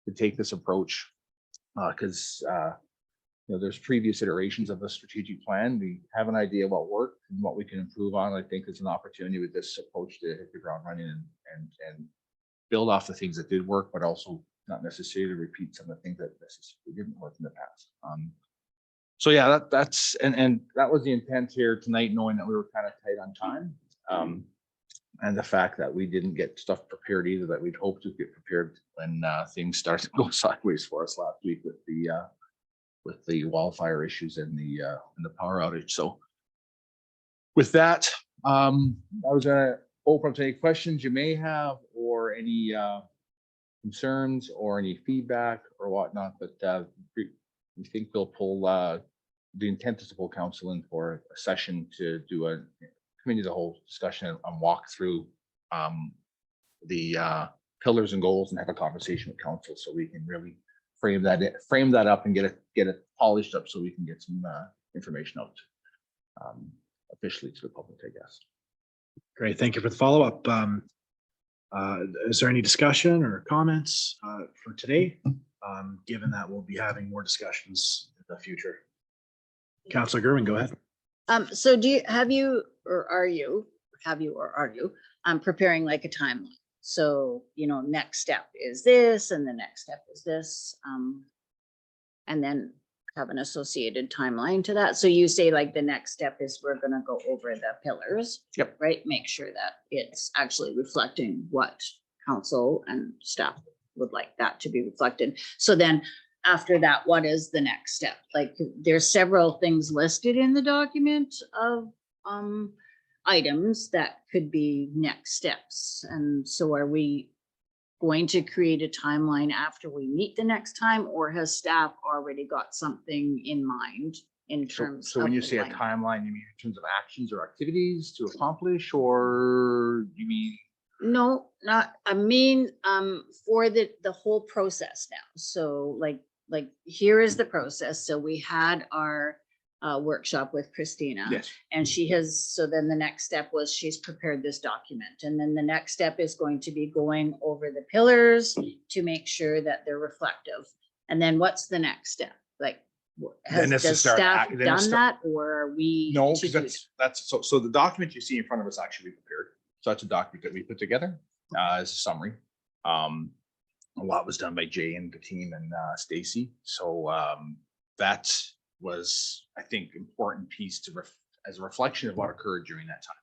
to take this approach, because there's previous iterations of the strategic plan. We have an idea what worked and what we can improve on. I think there's an opportunity with this approach to hit the ground running and build off the things that did work, but also not necessarily repeat some of the things that necessarily didn't work in the past. So yeah, that's and that was the intent here tonight, knowing that we were kind of tight on time. And the fact that we didn't get stuff prepared either that we'd hoped to get prepared when things started to go sideways for us last week with the wildfire issues and the power outage. So with that, I was gonna open up to any questions you may have, or any concerns or any feedback or whatnot, but we think we'll pull the intent is to pull council in for a session to do a committee of the whole discussion and walk through the pillars and goals and have a conversation with council, so we can really frame that up and get it polished up, so we can get some information out officially to the public, I guess. Great, thank you for the follow-up. Is there any discussion or comments for today? Given that we'll be having more discussions in the future. Councillor Gerwin, go ahead. So have you or are you preparing like a timeline? So, next step is this, and the next step is this, and then have an associated timeline to that. So you say like the next step is we're going to go over the pillars. Yep. Right. Make sure that it's actually reflecting what council and staff would like that to be reflected. So then after that, what is the next step? Like there's several things listed in the document of items that could be next steps. And so are we going to create a timeline after we meet the next time, or has staff already got something in mind in terms So when you the say a length? timeline, you mean in terms of actions or activities to accomplish, or you mean? No, not, I mean, for the whole process now. So like here is the process. So we had our workshop with Christina. Yes. And so then the next step was she's prepared this document. And then the next step is going to be going over the pillars to make sure that they're reflective. And then what's the next step? Like Then it's to Does start staff act- then it's done to- that or are we? No, to because do so the document you see in front of us actually prepared. So that's a document that we put together as a summary. A lot was done by Jay and the team and Stacy. So that was, I think, important piece to as a reflection of what occurred during that time.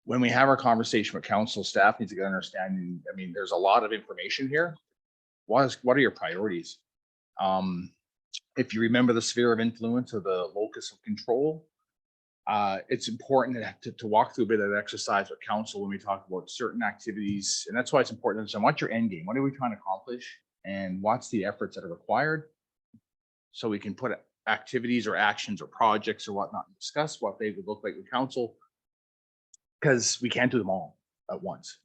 When we have our conversation with council, staff needs to get understanding. I mean, there's a lot of information here. What are your priorities? If you remember the sphere of influence or the locus of control, it's important to walk through a bit of exercise with council when we talk about certain activities. And that's why it's important to understand what's your end game? What are we trying to accomplish? And what's the efforts that are required? So we can put activities or actions or projects or whatnot and discuss what they would look like with council. Because we can't do them all at once,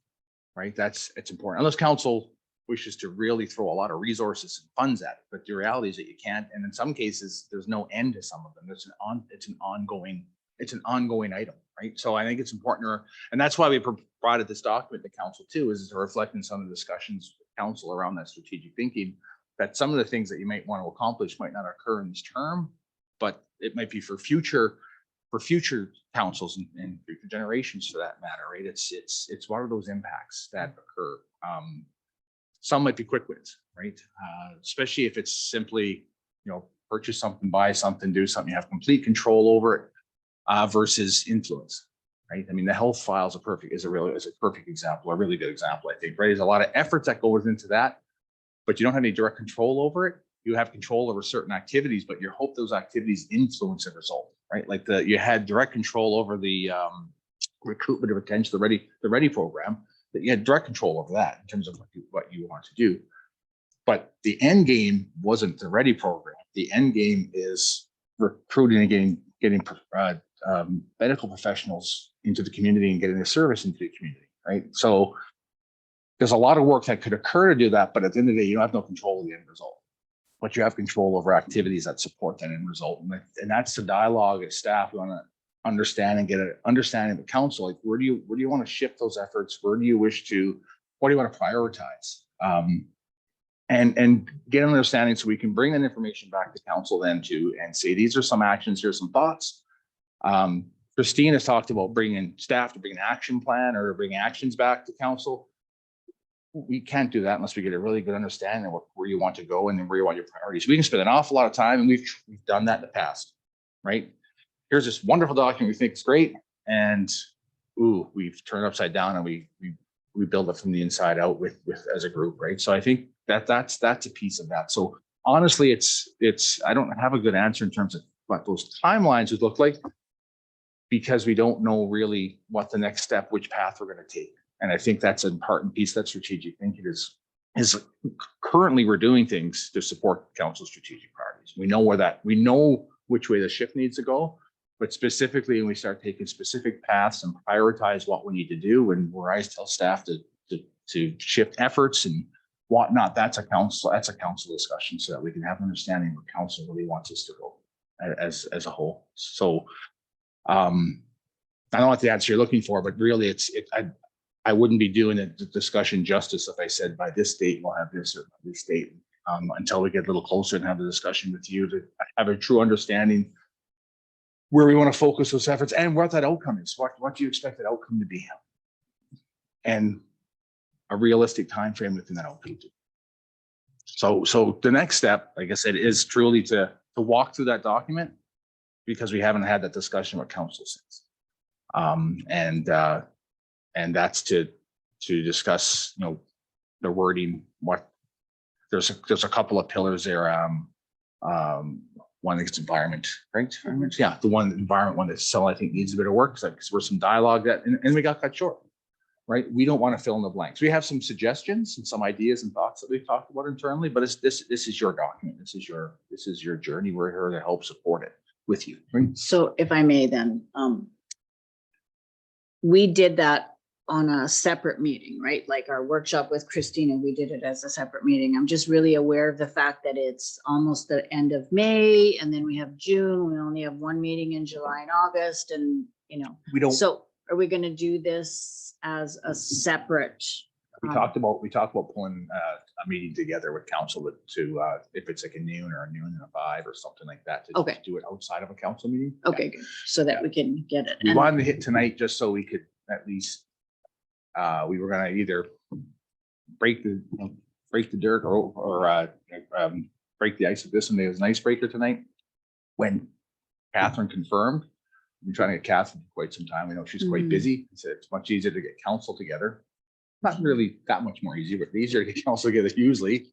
right? It's important. Unless council wishes to really throw a lot of resources and funds at it. But the reality is that you can't. And in some cases, there's no end to some of them. It's an ongoing item, right? So I think it's important, and that's why we provided this document to council too, is to reflect in some of the discussions with council around that strategic thinking, that some of the things that you might want to accomplish might not occur in this term, but it might be for future councils and future generations for that matter, right? It's what are those impacts that occur? Some might be quick wins, right? Especially if it's simply, purchase something, buy something, do something, you have complete control over it. Versus influence, right? I mean, the health file is a perfect example, a really good example, I think, right? There's a lot of efforts that goes into that, but you don't have any direct control over it. You have control over certain activities, but you hope those activities influence a result, right? Like you had direct control over the recruitment and retention, the Ready program, that you had direct control over that in terms of what you want to do. But the end game wasn't the Ready program. The end game is recruiting and getting medical professionals into the community and getting their service into the community, right? So there's a lot of work that could occur to do that, but at the end of the day, you don't have no control of the end result, but you have control over activities that support that end result. And that's the dialogue at staff. We want to understand and get an understanding of the council, like where do you want to shift those efforts? What do you want to prioritize? And get an understanding so we can bring that information back to council then and say, these are some actions, here's some thoughts. Christine has talked about bringing staff to bring an action plan or bring actions back to council. We can't do that unless we get a really good understanding of where you want to go and then where you want your priorities. We can spend an awful lot of time, and we've done that in the past, right? Here's this wonderful document we think is great, and we've turned it upside down and we build it from the inside out with as a group, right? So I think that's a piece of that. So honestly, it's I don't have a good answer in terms of what those timelines would look like, because we don't know really what the next step, which path we're going to take. And I think that's an important piece that strategic thinking is currently we're doing things to support council's strategic priorities. We know which way the shift needs to go, but specifically when we start taking specific paths and prioritize what we need to do, and where I tell staff to shift efforts and whatnot, that's a council discussion, so that we can have an understanding where council really wants us to go as a whole. So I don't know what the answer you're looking for, but really I wouldn't be doing the discussion justice if I said by this date we'll have this or by this date, until we get a little closer and have the discussion with you to have a true understanding where we want to focus those efforts and what that outcome is. What do you expect that outcome to be? And a realistic time frame within that outcome. So the next step, like I said, is truly to walk through that document, because we haven't had that discussion with council since. And that's to discuss, the wording. There's a couple of pillars there. One is environment, right? Yeah, the environment one that still I think needs a bit of work, because we're some dialogue that and we got cut short, right? We don't want to fill in the blanks. We have some suggestions and some ideas and thoughts that we've talked about internally, but this is your document. This is your journey. We're here to help support it with you. Right? So if I may then, we did that on a separate meeting, right? Like our workshop with Christina, we did it as a separate meeting. I'm just really aware of the fact that it's almost the end of May, and then we have June. We only have one meeting in July and August, and We don't. So are we going to do this as a separate We talked about pulling a meeting together with council to if it's like a noon or a noon and a 5 or something like that. To just Okay. do it outside of a council meeting. Okay, good. So that we can get it. We And- wanted to hit tonight just so we could at least, we were gonna either break the dirt or break the ice with this one. There was an icebreaker tonight. When Catherine confirmed, we've been trying to get Catherine for quite some time. We know she's quite busy. He said it's much easier to get council together. Not really that much more easy, but easier to get council together usually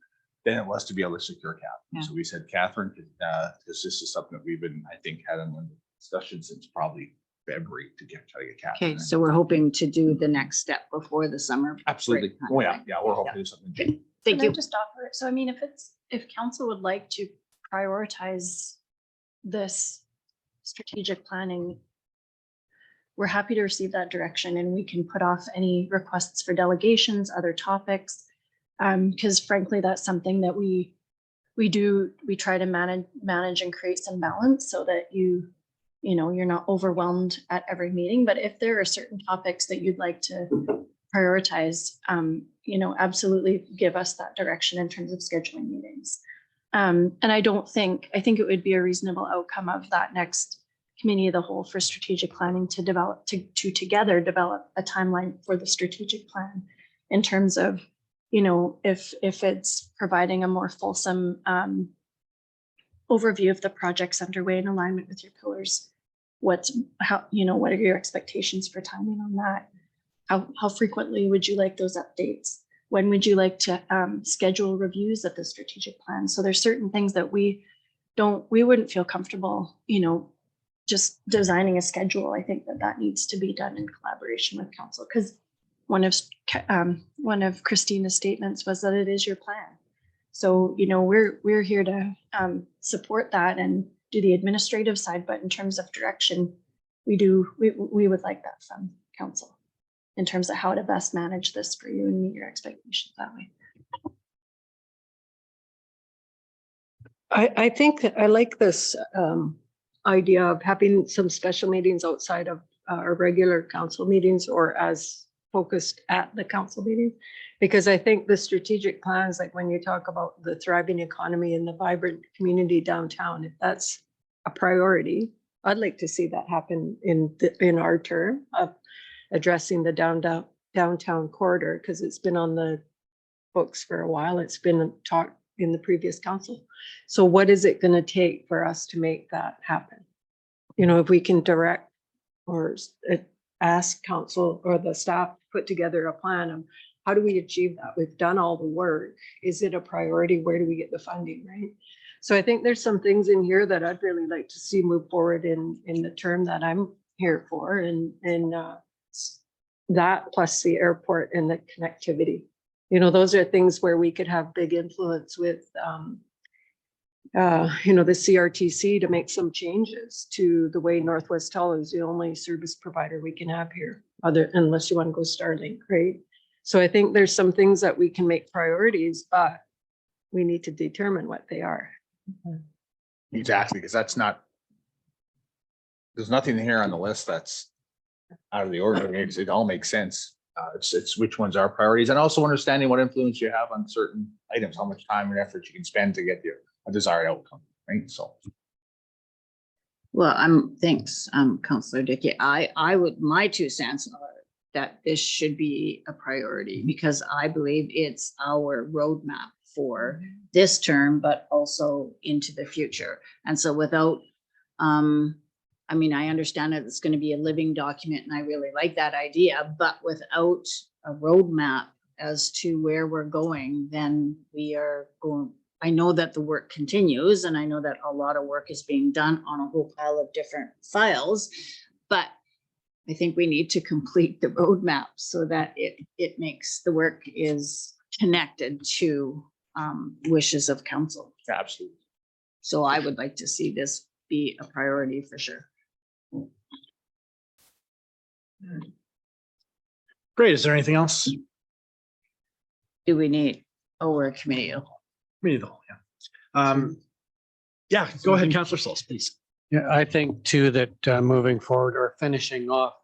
than it was to be able to secure Catherine. Yeah. So we said Catherine could, because this is something that we've been, I think, had in discussion since probably February to try to get Catherine. Okay, so we're hoping to do the next step before the summer. Absolutely. break Oh, yeah, time. yeah, we're hoping to do something. Thank Can I you. just offer, so I mean, if council would like to prioritize this strategic planning, we're happy to receive that direction and we can put off any requests for delegations, other topics. Because frankly, that's something that we try to manage and create some balance so that you're not overwhelmed at every meeting. But if there are certain topics that you'd like to prioritize, absolutely give us that direction in terms of scheduling meetings. And I think it would be a reasonable outcome of that next committee of the whole for strategic planning to develop, to together develop a timeline for the strategic plan in terms of, if it's providing a more fulsome overview of the projects underway in alignment with your pillars. What are your expectations for timing on that? How frequently would you like those updates? When would you like to schedule reviews of the strategic plan? So there's certain things that we wouldn't feel comfortable, just designing a schedule. I think that needs to be done in collaboration with council, because one of Christina's statements was that it is your plan. So, we're here to support that and do the administrative side, but in terms of direction, we would like that from council in terms of how to best manage this for you and meet your expectations that way. I think that I like this idea of having some special meetings outside of our regular council meetings or as focused at the council meeting. Because I think the strategic plans, like when you talk about the thriving economy and the vibrant community downtown, if that's a priority, I'd like to see that happen in our term of addressing the downtown corridor, because it's been on the books for a while. It's been talked in the previous council. So what is it going to take for us to make that happen? If we can direct or ask council or the staff to put together a plan of how do we achieve that? We've done all the work. Is it a priority? Where do we get the funding, right? So I think there's some things in here that I'd really like to see move forward in the term that I'm here for, and that plus the airport and the connectivity. Those are things where we could have big influence with, the CRTC to make some changes to the way Northwest Tel is the only service provider we can have here, unless you want to go Starlink, right? So I think there's some things that we can make priorities, but we need to determine what they are. Exactly, because there's nothing here on the list that's out of the ordinary. It all makes sense. It's which ones are priorities, and also understanding what influence you have on certain items, how much time and effort you can spend to get a desired outcome, right? So. Well, thanks, Councillor Dickey. My 2 cents are that this should be a priority because I believe it's our roadmap for this term, but also into the future. And so without, I understand that it's going to be a living document and I really like that idea, but without a roadmap as to where we're going, then we are going, I know that the work continues and I know that a lot of work is being done on a whole pile of different files, but I think we need to complete the roadmap so that it makes the work is connected to wishes of council. Absolutely. So I would like to see this be a priority for sure. Great. Is there anything else? Do we need? Oh, we're a committee. Committee of the whole, yeah. Yeah, go ahead, Councillor Souls, please. Yeah, I think too that moving forward or finishing off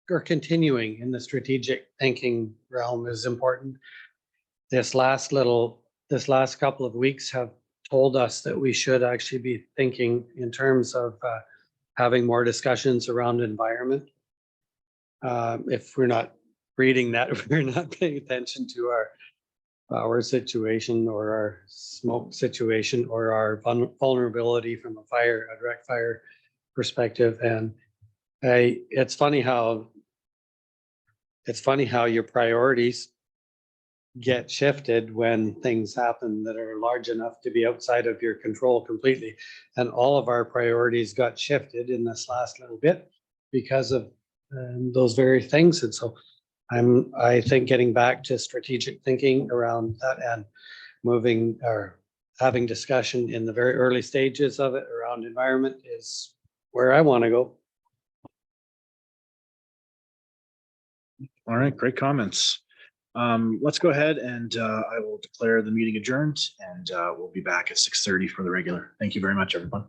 or continuing in the strategic thinking realm is important. This last couple of weeks have told us that we should actually be thinking in terms of having more discussions around environment. If we're not reading that, if we're not paying attention to our situation or our smoke situation or our vulnerability from a direct fire perspective. And it's funny how your priorities get shifted when things happen that are large enough to be outside of your control completely. And all of our priorities got shifted in this last little bit because of those very things. And so I think getting back to strategic thinking around that and moving or having discussion in the very early stages of it around environment is where I want to go. All right, great comments. Let's go ahead and I will declare the meeting adjourned, and we'll be back at 6:30 for the regular. Thank you very much, everyone.